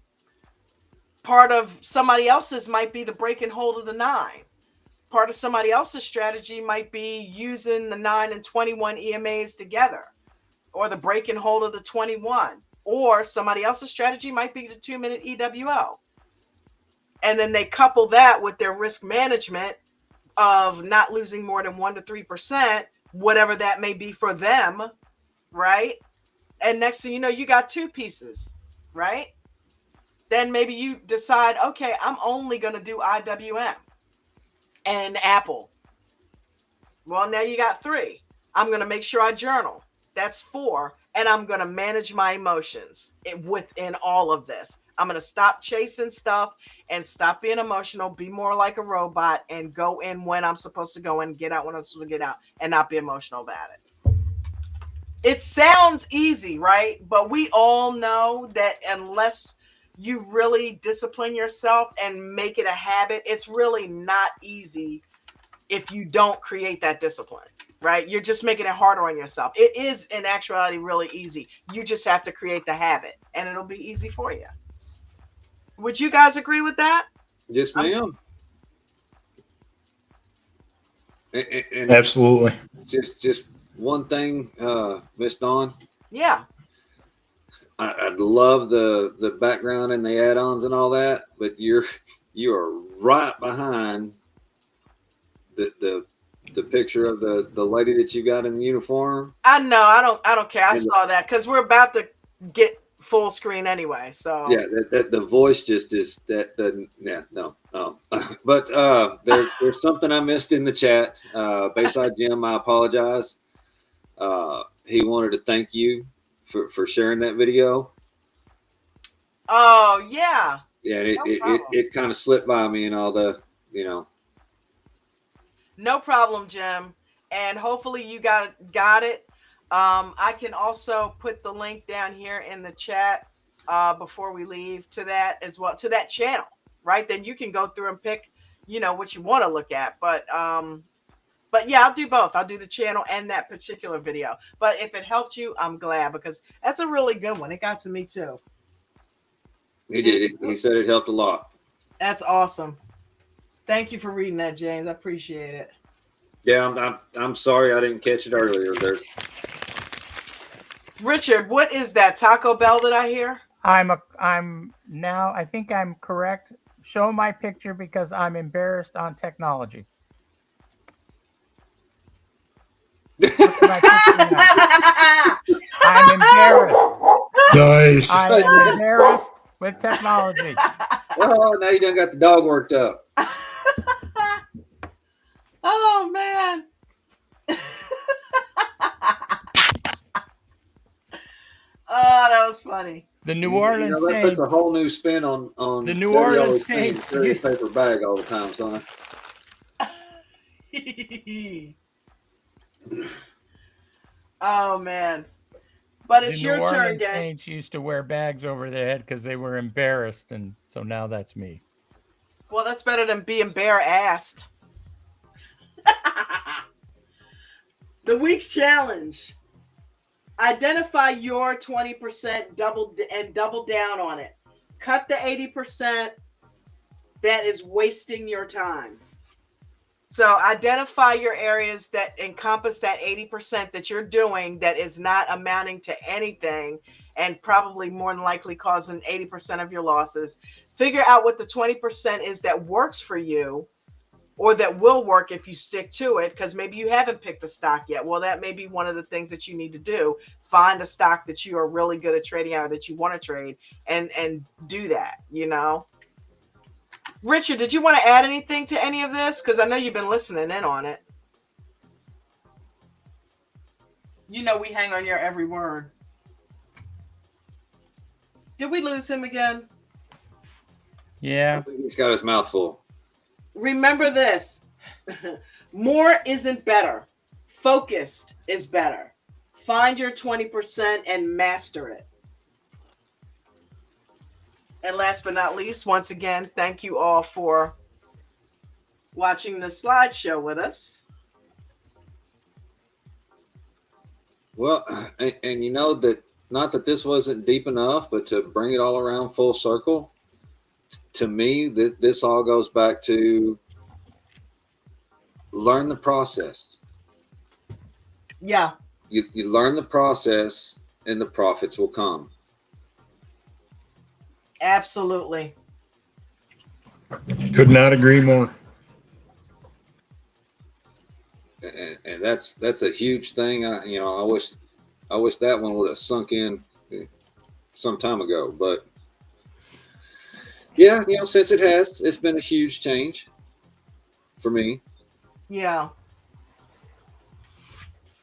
Part of somebody else's might be the break and hold of the 9. Part of somebody else's strategy might be using the 9 and 21 EMAs together, or the break and hold of the 21. Or somebody else's strategy might be the 2-minute EWO. And then they couple that with their risk management of not losing more than 1 to 3%, whatever that may be for them, right? And next thing you know, you got 2 pieces, right? Then maybe you decide, okay, I'm only going to do IWM and Apple. Well, now you got 3. I'm going to make sure I journal. That's 4. And I'm going to manage my emotions within all of this. I'm going to stop chasing stuff and stop being emotional, be more like a robot, and go in when I'm supposed to go in, get out when I'm supposed to get out, and not be emotional about it. It sounds easy, right? But we all know that unless you really discipline yourself and make it a habit, it's really not easy if you don't create that discipline, right? You're just making it harder on yourself. It is in actuality really easy. You just have to create the habit and it'll be easy for you. Would you guys agree with that?
Yes, ma'am. And
Absolutely.
just one thing, Miss Dawn.
Yeah.
I love the background and the add-ons and all that, but you are right behind the picture of the lady that you got in the uniform.
I know. I don't care. I saw that because we're about to get full screen anyway. So
yeah, that the voice just is that the yeah no but there's something I missed in the chat. Bayside Jim, I apologize. He wanted to thank you for sharing that video.
Oh yeah.
Yeah, it kind of slipped by me and all the
No problem, Jim. And hopefully you got it. I can also put the link down here in the chat before we leave to that as well, to that channel, right? Then you can go through and pick, what you want to look at. But yeah, I'll do both. I'll do the channel and that particular video. But if it helped you, I'm glad because that's a really good one. It got to me too.
He did. He said it helped a lot.
That's awesome. Thank you for reading that, James. I appreciate it.
Yeah, I'm sorry I didn't catch it earlier there.
Richard, what is that Taco Bell that I hear?
I'm now. I think I'm correct. Show my picture because I'm embarrassed on technology. Look at my picture now. I'm embarrassed.
Nice.
I am embarrassed with technology.
Oh, now you done got the dog worked up.
Oh man. Oh, that was funny.
The New Orleans
that
Saints.
puts a whole new spin on
the New Orleans Saints.
Carry a paper bag all the time, son.
Oh man. But it's
the
your
New
turn,
Orleans
gang.
Saints used to wear bags over their head because they were embarrassed, and so now that's me.
Well, that's better than being bare-assed. The week's challenge. Identify your 20%, double down on it. Cut the 80% that is wasting your time. So identify your areas that encompass that 80% that you're doing that is not amounting to anything and probably more than likely causing 80% of your losses. Figure out what the 20% is that works for you or that will work if you stick to it, because maybe you haven't picked a stock yet. Well, that may be one of the things that you need to do. Find a stock that you are really good at trading out, that you want to trade, and do that, Richard, did you want to add anything to any of this? Because I know you've been listening in on it. We hang on your every word. Did we lose him again?
Yeah.
I think he's got his mouth full.
Remember this. More isn't better. Focused is better. Find your 20% and master it. And last but not least, once again, thank you all for watching the slideshow with us.
Well, and you know that, not that this wasn't deep enough, but to bring it all around full circle, to me, that this all goes back to learn the process.
Yeah,
You learn the process, and the profits will come.
absolutely.
Could not agree more.
And that's a huge thing. I wish that one would have sunk in some time ago. But yeah, since it has, it's been a huge change for me.
Yeah,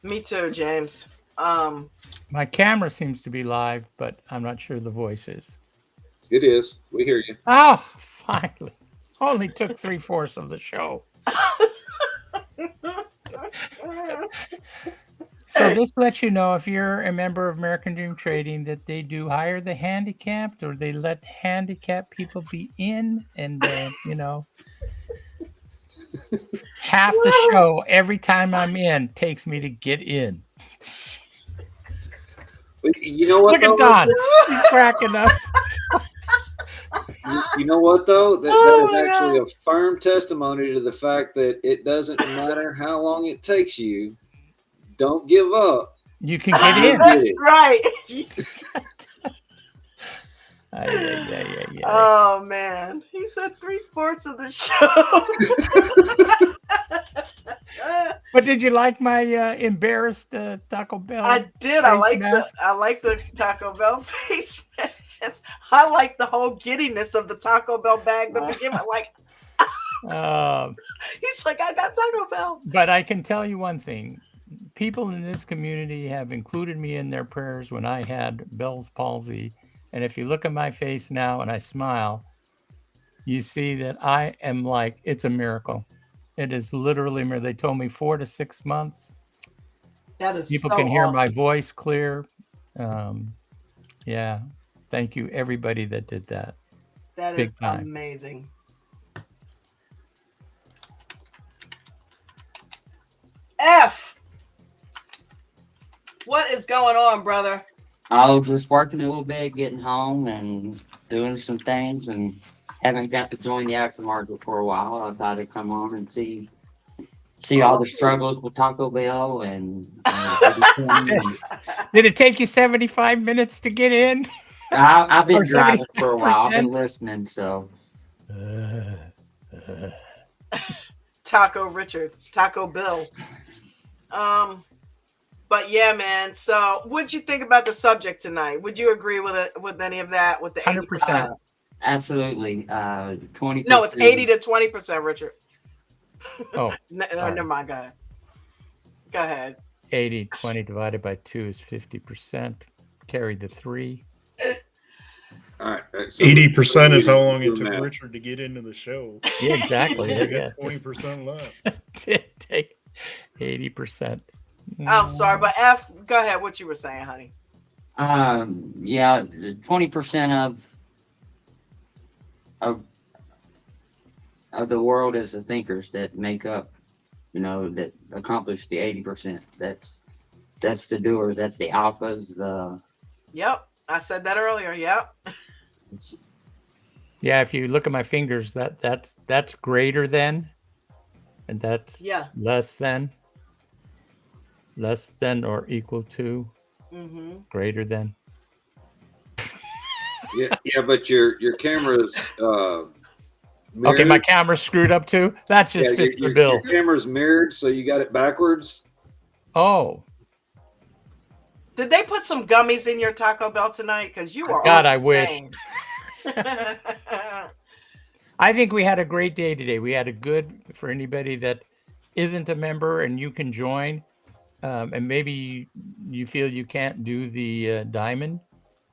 me too, James.
My camera seems to be live, but I'm not sure the voice is.
It is. We hear you.
Oh, finally. Only took 3/4 of the show. So this lets you know, if you're a member of American Dream Trading, that they do hire the handicapped, or they let handicapped people be in, and half the show every time I'm in takes me to get in.
But you know what
Look at
though,
Don.
Richard?
He's cracking up.
You know what though? That
Oh
is
my
actually
God.
a firm testimony to the fact that it doesn't matter how long it takes you. Don't give up.
You can get
You'll
in.
get
That's
it.
right.
Ay.
Oh man, he said 3/4 of the show.
But did you like my embarrassed Taco Bell
I did.
face mask?
I like the Taco Bell face mask. I like the whole giddiness of the Taco Bell bag to begin with. Like
Um,
he's like, I got Taco Bell.
but I can tell you one thing. People in this community have included me in their prayers when I had Bell's palsy. And if you look at my face now and I smile, you see that I am like, it's a miracle. It is literally a miracle. They told me 4 to 6 months.
That is
People
so
can hear my
awesome.
voice clear. Yeah. Thank you, everybody that did that.
That
Big
is
time.
amazing. F. What is going on, brother?
I was just working a little bit, getting home and doing some things, and haven't got to join the aftermarket for a while. I thought I'd come on and see all the struggles with Taco Bell and everything. And
Did it take you 75 minutes to get in?
I've
Or
been driving for a while. I've been
75%?
listening, so
Taco Richard, Taco Bill. But yeah, man. So, what'd you think about the subject tonight? Would you agree with it, with any of that? With the
100%.
absolutely 20%.
No, it's 80 to 20%, Richard.
Oh,
No,
sorry.
never mind. Go ahead. Go ahead.
80, 20 divided by 2 is 50%. Carry the 3.
All right. So
80% is how long
do
it took
math.
Richard to get into the show.
Yeah, exactly.
We
Yeah.
got 20% left.
Take 80%.
I'm sorry, but F, go ahead. What you were saying, honey?
Yeah, 20% of the world is the thinkers that make up, that accomplish the 80%. That's the doers. That's the alphas.
Yep, I said that earlier. Yep.
Yeah, if you look at my fingers, that's greater than, and that's
Yeah.
less than or equal to, greater than.
Yeah, but your camera's mirrored.
Okay, my camera's screwed up too. That just fits the bill.
Your camera's mirrored, so you got it backwards.
Oh,
Did they put some gummies in your Taco Bell tonight? Because you are.
God,
on
I wish.
game.
I think we had a great day today. We had a good, for anybody that isn't a member and you can join, and maybe you feel you can't do the diamond,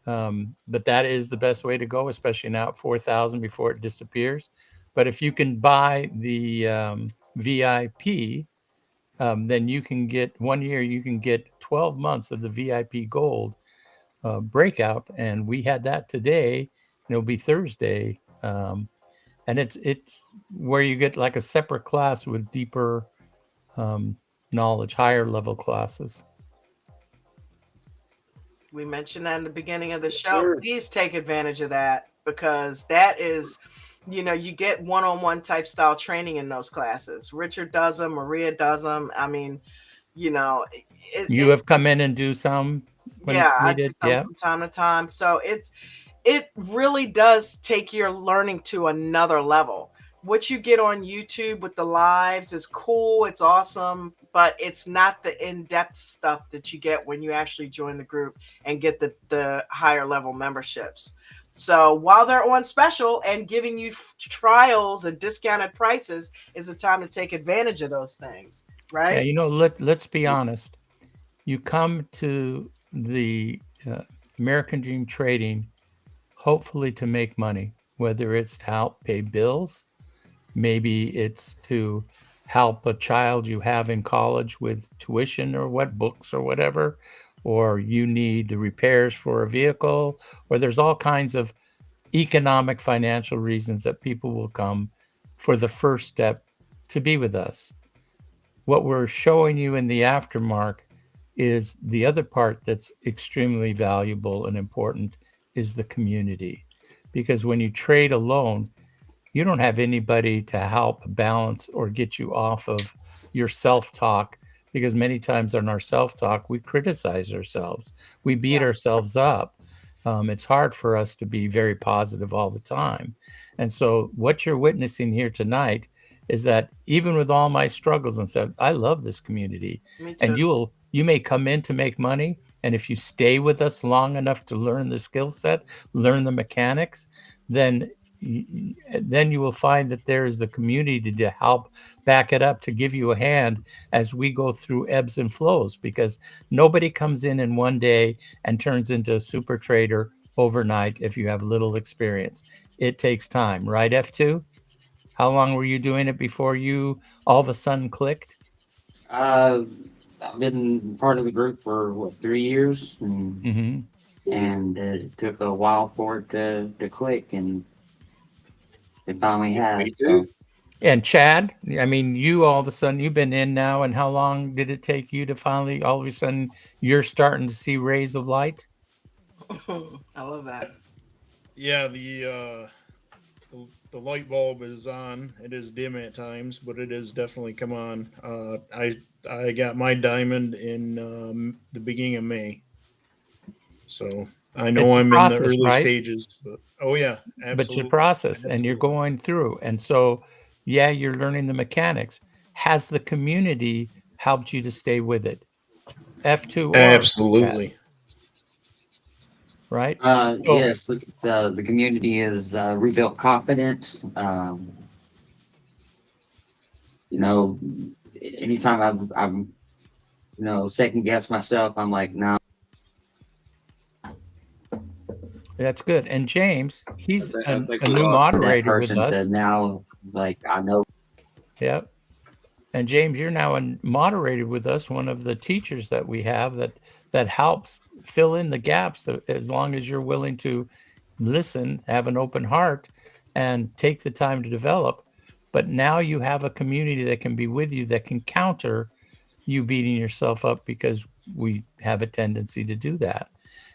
but that is the best way to go, especially now at 4,000 before it disappears. But if you can buy the VIP, then you can get 1 year, you can get 12 months of the VIP gold breakout. And we had that today, and it'll be Thursday and it's where you get like a separate class with deeper um, knowledge, higher level classes.
We mentioned that in the beginning of the
Yes,
show.
sir.
Please take advantage of that because that is, you get one-on-one type style training in those classes. Richard does them, Maria does them. I mean, you know,
You have come in and do some when
yeah,
it's
I do
needed.
some
Yeah.
from time to time. So it really does take your learning to another level. What you get on YouTube with the lives is cool, it's awesome, but it's not the in-depth stuff that you get when you actually join the group and get the higher level memberships. So while they're on special and giving you trials and discounted prices, is a time to take advantage of those things,
Yeah.
right?
Let's be honest. You come to the American Dream Trading hopefully to make money, whether it's to help pay bills, maybe it's to help a child you have in college with tuition or what books or whatever, or you need the repairs for a vehicle, or there's all kinds of economic financial reasons that people will come for the first step to be with us. What we're showing you in the aftermarket is the other part that's extremely valuable and important is the community. Because when you trade alone, you don't have anybody to help balance or get you off of your self talk. Because many times in our self talk, we criticize ourselves, we beat
Yeah,
ourselves up. It's hard for us to be very positive all the time. And so, what you're witnessing here tonight is that even with all my struggles and stuff, I love this community.
me
And
too.
you may come in to make money. And if you stay with us long enough to learn the skill set, learn the mechanics, then then you will find that there is the community to help back it up, to give you a hand as we go through ebbs and flows, because nobody comes in one day and turns into a super trader overnight if you have little experience. It takes time, right, F2? How long were you doing it before you all of a sudden clicked?
Uh, I've been part of the group for what, 3 years,
Hmm.
and it took a while for it to click, and it finally
Me
has.
too.
So
And Chad, I mean, you all of a sudden, you've been in now, and how long did it take you to finally, all of a sudden, you're starting to see rays of light?
I love that.
Yeah, the light bulb is on. It is dim at times, but it is definitely come on. I got my diamond in the beginning of May, so I know
It's a
I'm in the
process,
early
right?
stages. But oh yeah,
But it's a
absolutely,
process and you're
absolutely,
going through. And so, yeah, you're learning the mechanics. Has the community helped you to stay with it? F2 or Chad,
absolutely.
right? So,
yes, the community has rebuilt confidence. You know, anytime second guess myself, I'm like, no,
that's good. And James, he's
I think
a
we
new
lost.
that
moderator with
person
us.
to now, like, I know.
Yep. And James, you're now a moderator with us, one of the teachers that we have that helps fill in the gaps as long as you're willing to listen, have an open heart, and take the time to develop. But now you have a community that can be with you, that can counter you beating yourself up, because we have a tendency to do that.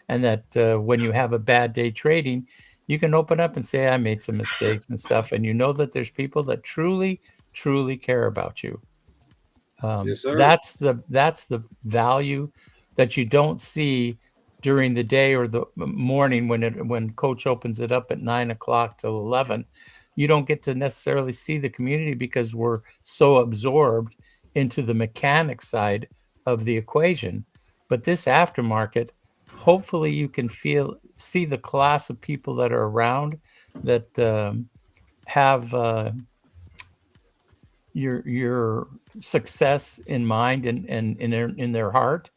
And that when you have a bad day trading, you can open up and say, I made some mistakes and stuff. And you know that there's people that truly, truly care about you.
Yes, sir.
That's the value that you don't see during the day or the morning when coach opens it up at 9 o'clock till 11. You don't get to necessarily see the community because we're so absorbed into the mechanic side of the equation. But this aftermarket, hopefully you can see the class of people that are around, that have your success in mind and in their heart,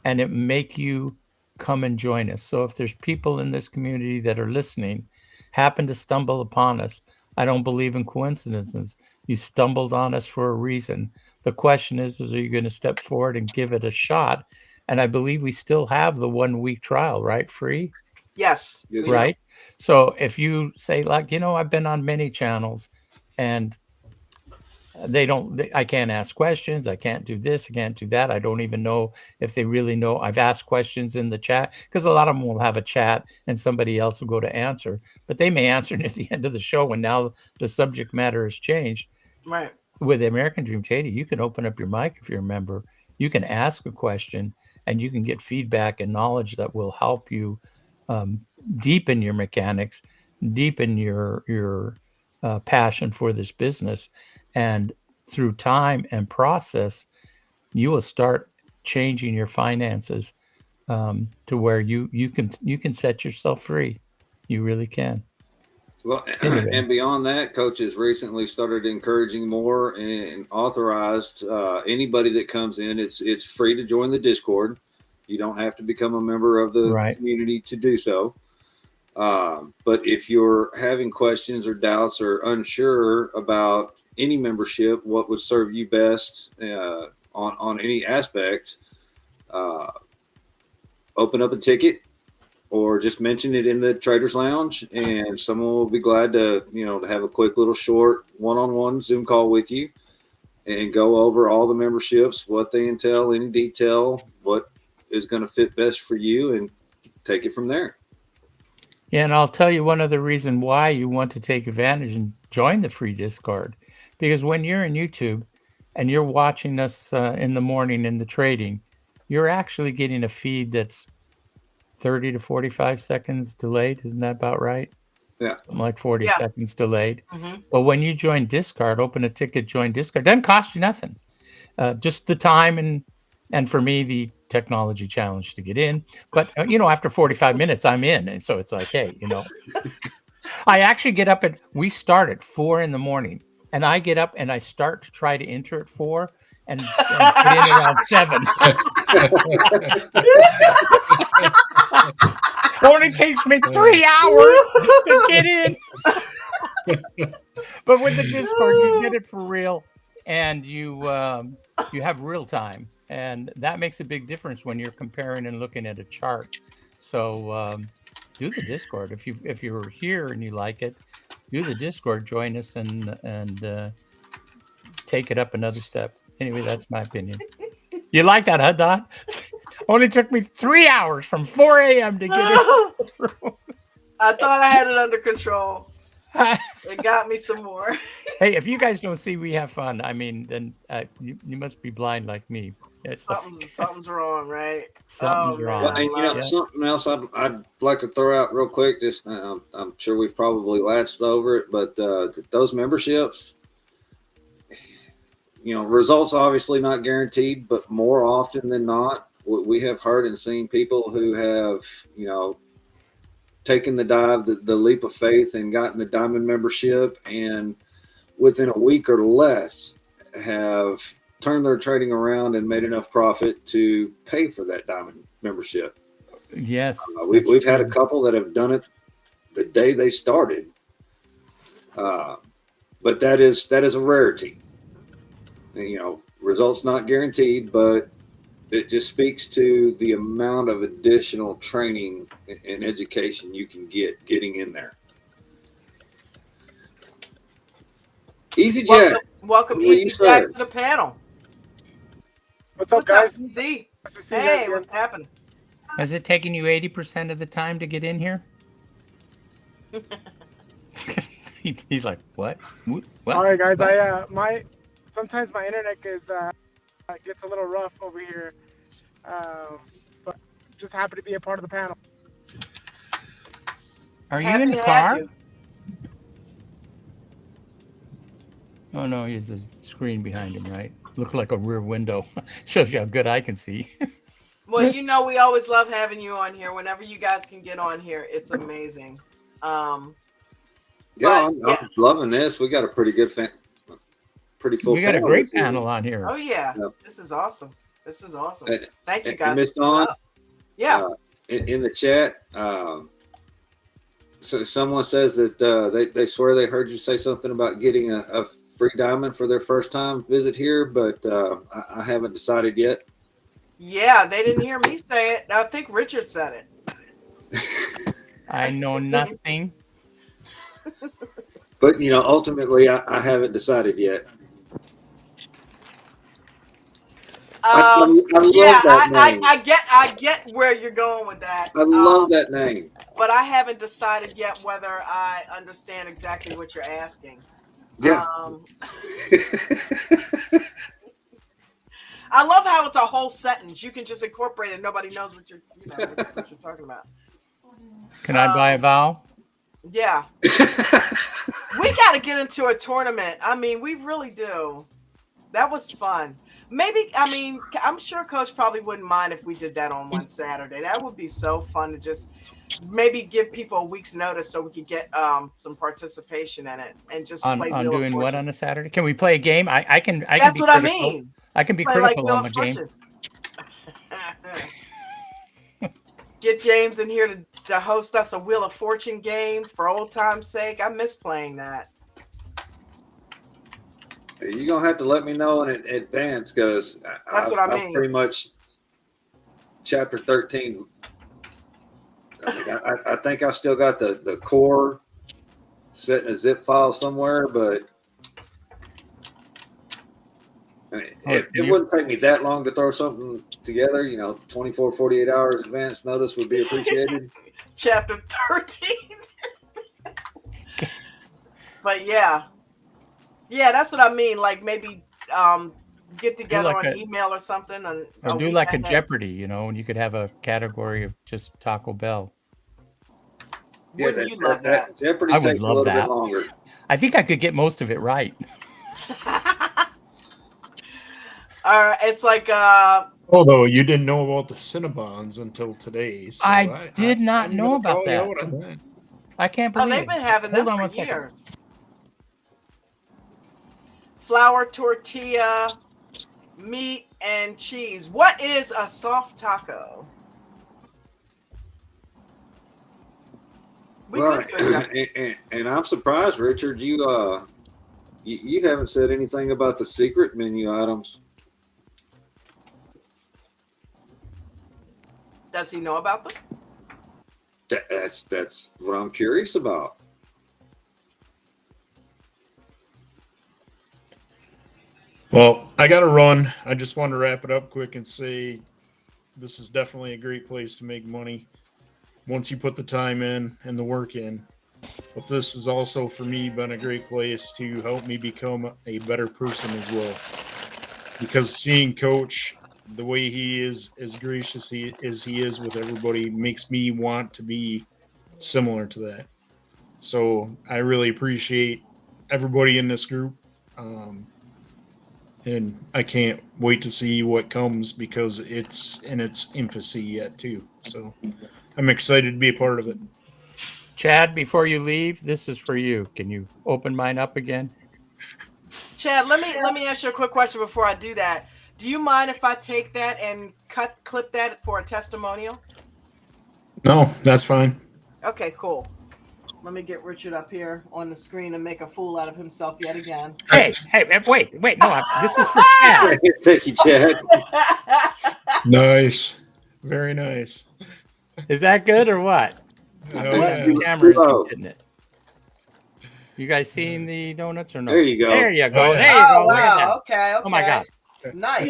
and it make you come and join us. So if there's people in this community that are listening, happen to stumble upon us, I don't believe in coincidences. You stumbled on us for a reason. The question is are you going to step forward and give it a shot? And I believe we still have the 1 week trial, right? Free.
Yes.
Yes,
we
sir.
right? So if you say, like, I've been on many channels and I can't ask questions. I can't do this. I can't do that. I don't even know if they really know. I've asked questions in the chat because a lot of them will have a chat and somebody else will go to answer, but they may answer it at the end of the show. And now the subject matter has changed.
do. Right.
With the American Dream Katie, you can open up your mic if you're a member. You can ask a question and you can get feedback and knowledge that will help you um, deepen your mechanics, deepen your passion for this business, and through time and process, you will start changing your finances to where you can set yourself free. You really can.
Well,
Anyway,
and beyond that, coaches recently started encouraging more and authorized anybody that comes in. It's free to join the Discord. You don't have to become a member of the
right.
community to do so. But if you're having questions or doubts or unsure about any membership, what would serve you best on any aspect, uh, open up a ticket or just mention it in the traders lounge and someone will be glad to have a quick little short one-on-one Zoom call with you and go over all the memberships, what they entail, any detail, what is going to fit best for you, and take it from there.
Yeah, and I'll tell you one other reason why you want to take advantage and join the free Discord. Because when you're in YouTube and you're watching us in the morning in the trading, you're actually getting a feed that's 30 to 45 seconds delayed. Isn't that about right?
Yeah.
Something like 40
Yeah.
seconds delayed.
Mm-hmm.
But when you join Discord, open a ticket, join Discord, doesn't cost you nothing. Just the time and for me, the technology challenge to get in. But after 45 minutes, I'm in, and so it's like, hey, I actually get up we start at 4 a.m, and I get up and I start to try to enter at 4 and get in around 7. Only takes me 3 hours to get in. But with the Discord, you get it for real, and you have real time, and that makes a big difference when you're comparing and looking at a chart. So do the Discord if you're here and you like it. Do the Discord, join us, and take it up another step. Anyway, that's my opinion. You like that, huh, Don? Only took me 3 hours from 4 a.m. to get in.
I thought I had it under control. It got me some more.
Hey, if you guys don't see we have fun, I mean, then you must be blind like me. It's
Something's wrong, right?
Something's wrong.
Well, and
Yeah.
something else I'd like to throw out real quick. Just I'm sure we've probably latched over it, but those memberships, results obviously not guaranteed, but more often than not, we have heard and seen people who have taken the dive, the leap of faith, and gotten the diamond membership, and within a week or less have turned their trading around and made enough profit to pay for that diamond membership.
Yes,
we've had a couple that have done it the day they started, but that is a rarity. Results not guaranteed, but it just speaks to the amount of additional training and education you can get getting in there. Easy Jack.
Welcome
Who are
Easy
you,
Jack
sir?
to the panel.
What's up, guys?
Easy?
Nice to see you guys
Hey,
again.
what's happening?
Has it taken you 80% of the time to get in here? He's like, what? What?
All right, guys.
What?
Sometimes my internet gets a little rough over here, but just happy to be a part of the panel.
Are you
Happy
in the
to have
car?
you.
Oh no, he has a screen behind him, right? Look like a rear window. Shows you how good I can see.
Well, we always love having you on here. Whenever you guys can get on here, it's amazing.
I'm loving this. We got a pretty good pretty full.
We got a
panel
great
this evening.
panel on here.
Oh yeah,
Yep.
This is awesome.
And-
Thank you
and
guys.
Miss
for coming
Dawn,
up. Yeah.
in the chat, so someone says that they swear they heard you say something about getting a free diamond for their first time visit here, but I haven't decided yet.
Yeah, they didn't hear me say it. I think Richard said it.
I know nothing.
But ultimately, I haven't decided yet. I
Yeah,
love that name.
I get where you're going with that.
I love that name.
But I haven't decided yet whether I understand exactly what you're asking.
Yeah.
I love how it's a whole sentence. You can just incorporate it. Nobody knows what you're talking about.
Can I buy a vowel?
Yeah. We got to get into a tournament. I mean, we really do. That was fun. Maybe, I mean, I'm sure Coach probably wouldn't mind if we did that on one Saturday. That would be so fun to just maybe give people a week's notice so we could get some participation in it and just play
On
Wheel of
doing what
Fortune.
on a Saturday? Can we play a game? I can
That's
be
what I
critical.
mean.
I can be
Play like
critical
Wheel
on
of
the game.
Fortune. Get James in here to host us a Wheel of Fortune game for old time's sake. I miss playing that.
You're gonna have to let me know in advance because
That's what I mean.
I'm pretty much chapter 13. I mean, I think I still got the core set in a zip file somewhere, but I mean, it wouldn't take me that long to throw something together. 24, 48 hours advance notice would be appreciated.
Chapter 13. But yeah, that's what I mean. Like maybe get together on email or something, and
or do like a Jeopardy, and you could have a category of just Taco Bell.
Wouldn't you love that?
Jeopardy
I would
takes
love
a little
that.
bit longer.
I think I could get most of it right.
It's like
although you didn't know about the Cinnabons until today, so
I did not know about that.
that.
I can't believe
they've been having
Hold
them
on
for
1
years. Flour tortilla, meat and cheese. What is a soft taco?
Well, and I'm surprised, Richard. You haven't said anything about the secret menu items.
Does he know about them?
That's what I'm curious about.
Well, I got to run. I just wanted to wrap it up quick and say this is definitely a great place to make money once you put the time in and the work in. But this has also, for me, been a great place to help me become a better person as well. Because seeing Coach, the way he is, as gracious as he is with everybody, makes me want to be similar to that. So I really appreciate everybody in this group. And I can't wait to see what comes because it's in its infancy yet too. So I'm excited to be a part of it.
Chad, before you leave, this is for you. Can you open mine up again?
Chad, let me ask you a quick question before I do that. Do you mind if I take that and clip that for a testimonial?
No, that's fine.
Okay, cool. Let me get Richard up here on the screen and make a fool out of himself yet again.
Hey, wait. No, this is for Chad.
Thank you, Chad.
Nice. Very nice.
Is that good or what? The camera isn't getting it. You guys seen the donuts or no?
There you go.
There you go.
Oh, yeah.
There you go.
Oh,
Look at
wow.
that.
Okay.
Oh my God.
Nice.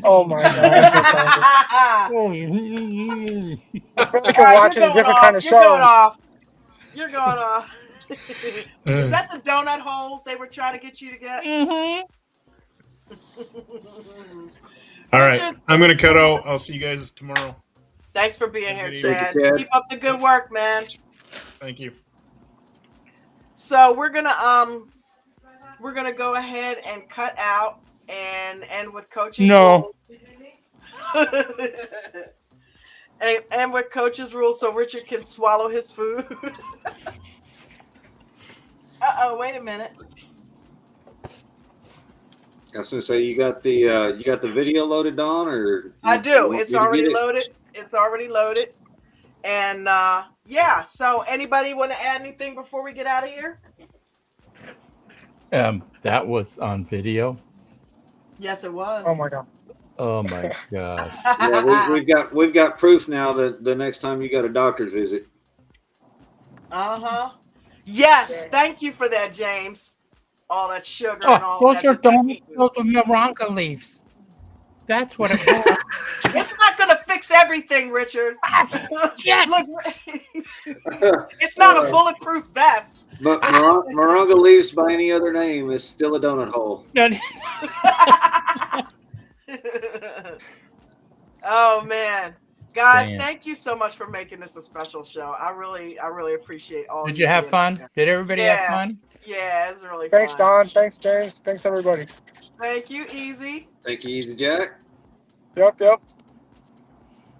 Oh my God. I feel like I'm watching a different kind of show.
You're going off. Is that the donut holes they were trying to get you to get?
All right. I'm going to cut out. I'll see you guys tomorrow.
Thanks for being here, Chad.
Thank you, Chad.
Keep up the good work, man.
Thank you.
So we're gonna go ahead and cut out and end with Coach's rules. and with Coach's rules so Richard can swallow his food. Wait a minute.
I was gonna say you got the video loaded on, or
I do. It's already loaded. It's already loaded. And yeah, so anybody want to add anything before we get out of here?
That was on video.
Yes, it was.
Oh my God.
Oh my gosh.
Yeah, we've got proof now that the next time you got a doctor's visit.
Uh-huh. Yes, thank you for that, James. All that sugar
Oh,
and all
those
that
are
that they're
donuts
eating.
filled with moringa leaves. That's what it was.
It's not gonna fix everything, Richard.
Ah, shit.
Look, it's not a bulletproof vest.
But moringa leaves by any other name is still a donut hole.
Oh man. Guys,
Damn.
thank you so much for making this a special show. I really appreciate all
Did
you
you have
being on
fun?
there.
Did everybody have
Yeah.
fun?
Yeah, it's really
Thanks,
fun.
Don. Thanks, James. Thanks, everybody.
Thank you, Easy.
Thank you, Easy Jack.
Yep.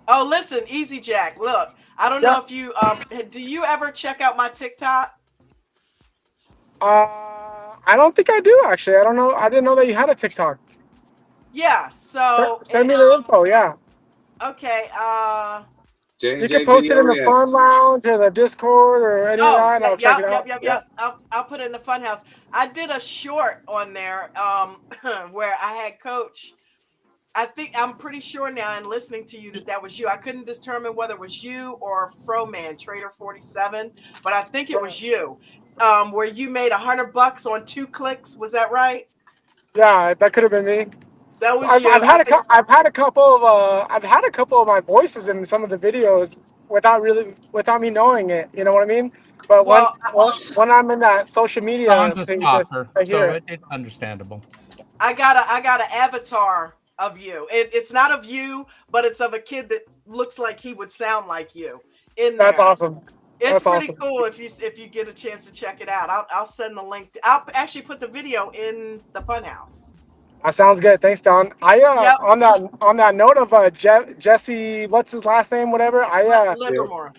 Oh, listen, Easy Jack. Look, I don't know if you do you ever check out my TikTok?
I don't think I do actually. I don't know. I didn't know that you had a TikTok.
Yeah. So
Send me the info. Yeah.
okay.
You
J&J
can post it
Video
in the fun
Reacts.
lounge or the Discord or any of
Oh,
that, and I'll check it out. Yeah.
yep. I'll put it in the funhouse. I did a short on there where I had Coach. I'm pretty sure now in listening to you that was you. I couldn't determine whether it was you or Froman Trader 47, but I think it was you. Where you made $100 on 2 clicks. Was that right?
Yeah, that could have been me.
That was
I've
you.
had a couple of my voices in some of the videos without me knowing it. You know what I mean? But
Well,
when I'm in that social media
Don's a
page,
stalker,
I
so
hear.
it's understandable.
I got an avatar of you. It's not of you, but it's of a kid that looks like he would sound like you in there.
That's awesome.
It's
That's
pretty
awesome.
cool if you get a chance to check it out. I'll send the link. I'll actually put the video in the funhouse.
That sounds good. Thanks, Don.
Yep.
On that note of Jesse, what's his last name? Whatever.
Livermore.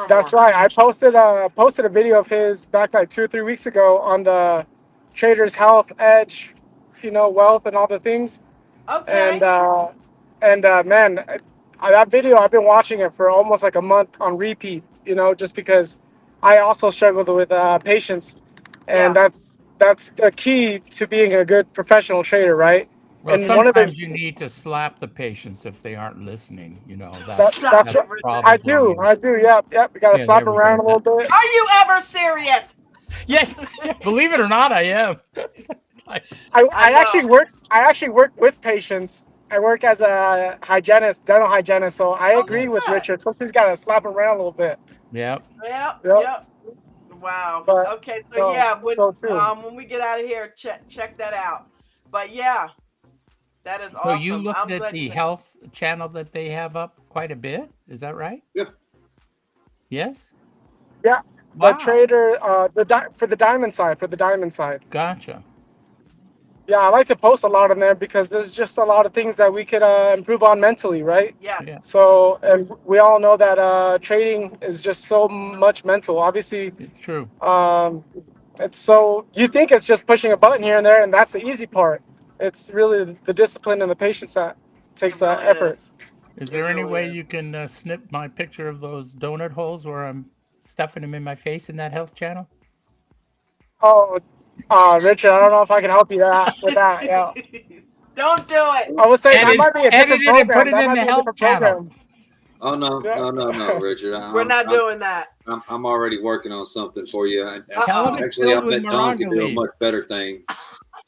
That's right. I posted a video of his back like 2 or 3 weeks ago on the Traders Health Edge, wealth and all the things.
Okay.
Man, that video I've been watching it for almost like a month on repeat. Just because I also struggled with patience, and
Yeah.
that's the key to being a good professional trader, right?
Well,
And one of the
sometimes you need to slap the patients if they aren't listening.
Stop
that's
it,
what
Richard.
I do. Yep. We gotta
Yeah,
slap
there we
around a
go.
little bit.
Are you ever serious?
Yes, believe it or not, I am.
I actually work with patients. I work as a hygienist, dental hygienist. So I
Oh,
agree with
good.
Richard. Sometimes got to slap around a little bit.
Yep.
Yep.
Yep. Wow.
But
Okay, so yeah,
so true.
when we get out of here, check that out. But yeah, that is
So you
awesome.
looked
I'm
at
glad
the
you.
health channel that they have up quite a bit. Is that right?
Yeah.
Yes.
Yeah.
Wow.
The trader, for the diamond side.
Gotcha.
Yeah, I like to post a lot on there because there's just a lot of things that we could improve on mentally, right?
Yes.
Yeah.
So, and we all know that trading is just so much mental. Obviously,
It's true.
it's so you think it's just pushing a button here and there, and that's the easy part. It's really the discipline and the patience that takes
It really
effort.
is.
Is
It
there any
really
way
is.
you can snip my picture of those donut holes where I'm stuffing them in my face in that health channel?
Oh, Richard, I don't know if I can help you with that. Yeah,
Don't do it.
I would say that
Edit,
might be a
edit
different
it and put
program.
it
That
in
might
the
be a
health
different
channel.
program.
Oh no,
Yeah.
no, Richard.
We're not doing that.
I'm already working on something for you.
Tell them it's
Actually, I
filled with
bet Dawn could
moringa
do a
leaf.
much better thing.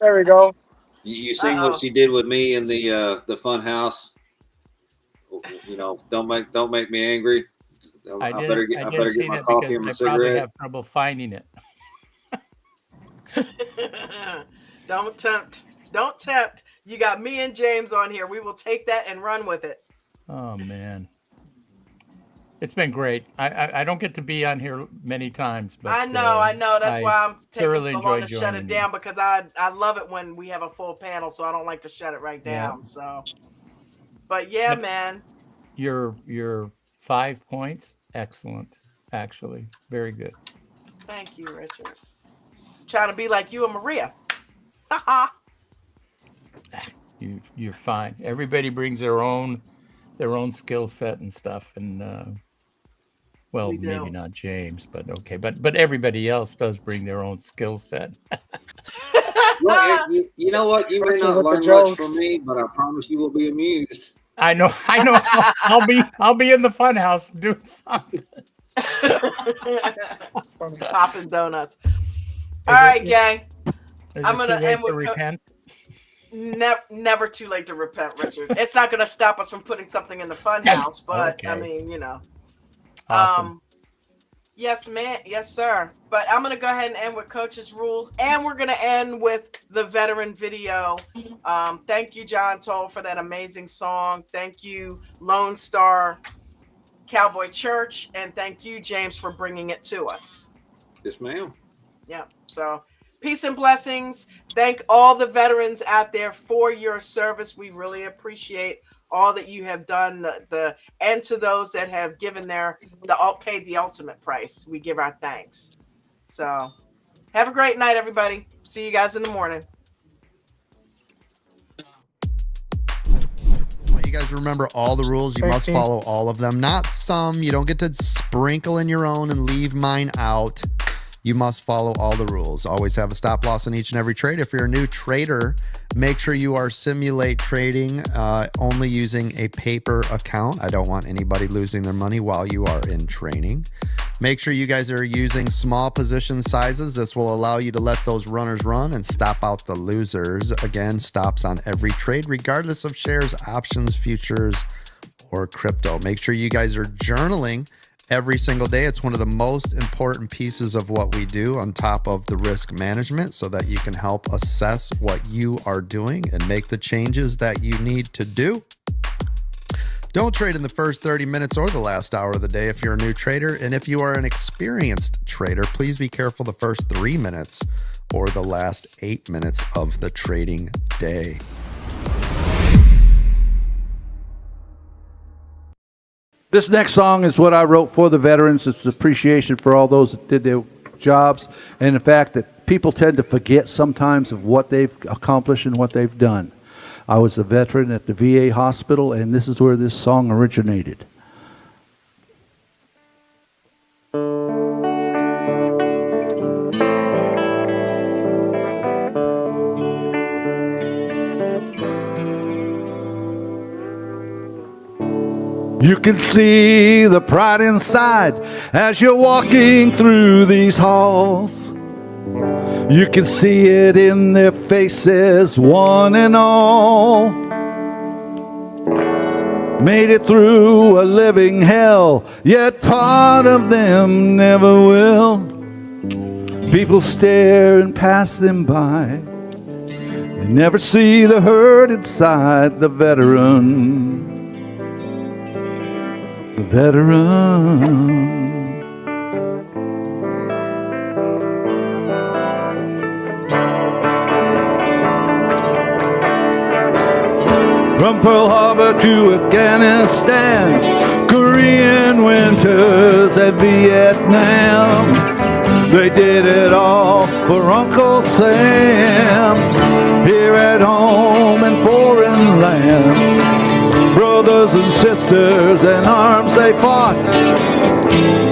There we go.
You seen what she did with me in the fun house? Don't make me angry.
I
better
did
get
see
my
that
coffee
because
and my
I probably
cigarette.
have trouble finding it.
Don't tempt. Don't tempt. You got me and James on here. We will take that and run with it.
Oh man, it's been great. I don't get to be on here many times, but
I know. That's
I
why I'm taking
thoroughly
so long
enjoyed
to shut it
joining
down
you.
because I love it when we have a full panel, so I don't like to shut it right down.
Yeah.
So, but yeah,
But
man.
your 5 points, excellent. Actually, very good.
Thank you, Richard. Trying to be like you and Maria. Haha.
You're fine. Everybody brings their own skill set and stuff, and well,
We do.
maybe not James, but okay. But everybody else does bring their own skill set.
Well, you know what? You may
Working
not
with the
learn much
jokes.
from me, but I promise you will be amused.
I know. I'll be in the fun house doing something.
Popping donuts. All
Is
right,
it,
gang.
is
I'm
it
gonna
too late
end
to
with
repent?
never too late to repent, Richard. It's not gonna stop us from putting something in the fun house, but I
Okay.
mean, you know.
Awesome.
Yes, man. Yes, sir. But I'm going to go ahead and end with Coach's rules. And we're going to end with the veteran video. Thank you, John Toll, for that amazing song. Thank you, Lone Star Cowboy Church. And thank you, James, for bringing it to us.
Yes, ma'am.
Yeah. So peace and blessings. Thank all the veterans out there for your service. We really appreciate all that you have done, and to those that have given paid the ultimate price. We give our thanks. So have a great night, everybody. See you guys in the morning.
You guys remember all the rules. You must follow all of them. Not some. You don't get to sprinkle in your own and leave mine out. You must follow all the rules. Always have a stop loss in each and every trade. If you're a new trader, make sure you are simulate trading only using a paper account. I don't want anybody losing their money while you are in training. Make sure you guys are using small position sizes. This will allow you to let those runners run and stop out the losers. Again, stops on every trade, regardless of shares, options, futures, or crypto. Make sure you guys are journaling every single day. It's one of the most important pieces of what we do on top of the risk management, so that you can help assess what you are doing and make the changes that you need to do. Don't trade in the first 30 minutes or the last hour of the day if you're a new trader. And if you are an experienced trader, please be careful the first 3 minutes or the last 8 minutes of the trading day.
This next song is what I wrote for the veterans. It's appreciation for all those that did their jobs, and the fact that people tend to forget sometimes of what they've accomplished and what they've done. I was a veteran at the VA hospital, and this is where this song originated. You can see the pride inside as you're walking through these halls. You can see it in their faces, one and all. Made it through a living hell, yet part of them never will. People stare and pass them by. They never see the hurt inside the veteran. The veteran. From Pearl Harbor to Afghanistan, Korean winters and Vietnam, they did it all for Uncle Sam. Here at home in foreign lands, brothers and sisters in arms they fought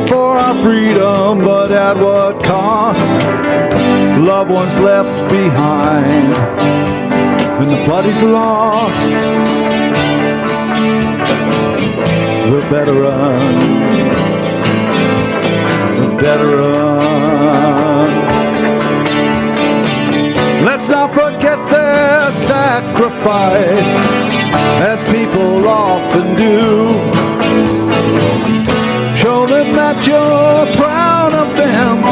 for our freedom, but at what cost? Loved ones left behind, and the buddies lost. The veteran, the veteran. Let's not forget their sacrifice, as people often do. Show them that you're proud of them,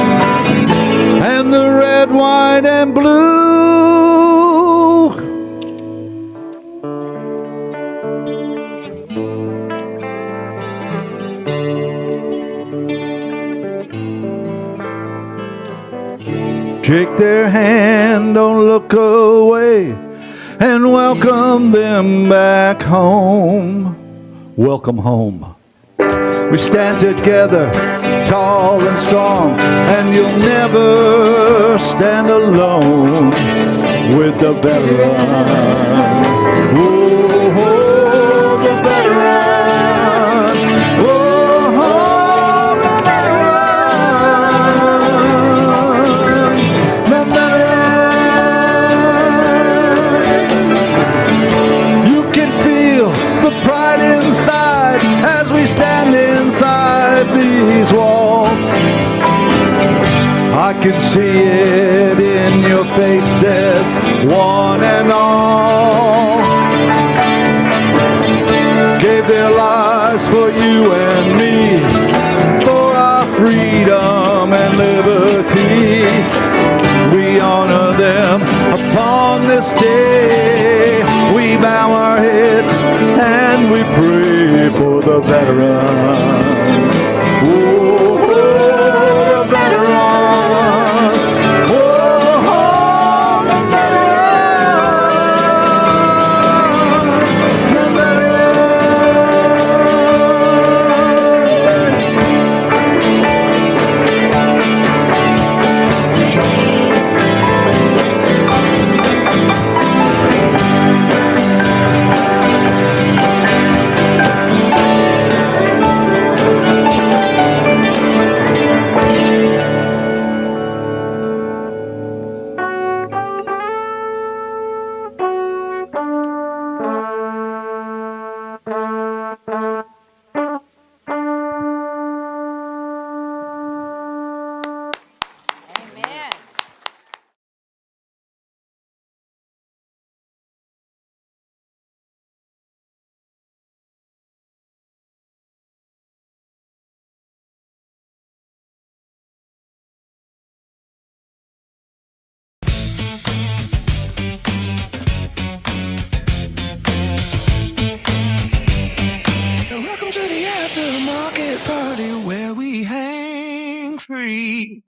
and the red, white, and blue. Shake their hand, don't look away, and welcome them back home. Welcome home. We stand together, tall and strong, and you'll never stand alone with the veteran. Oh, the veteran. Oh, the veteran. The veteran. these walls. I can see it in your faces, one and all. Gave their lives for you and me, for our freedom and liberty. We honor them upon this day. We bow our heads and we pray for the veterans.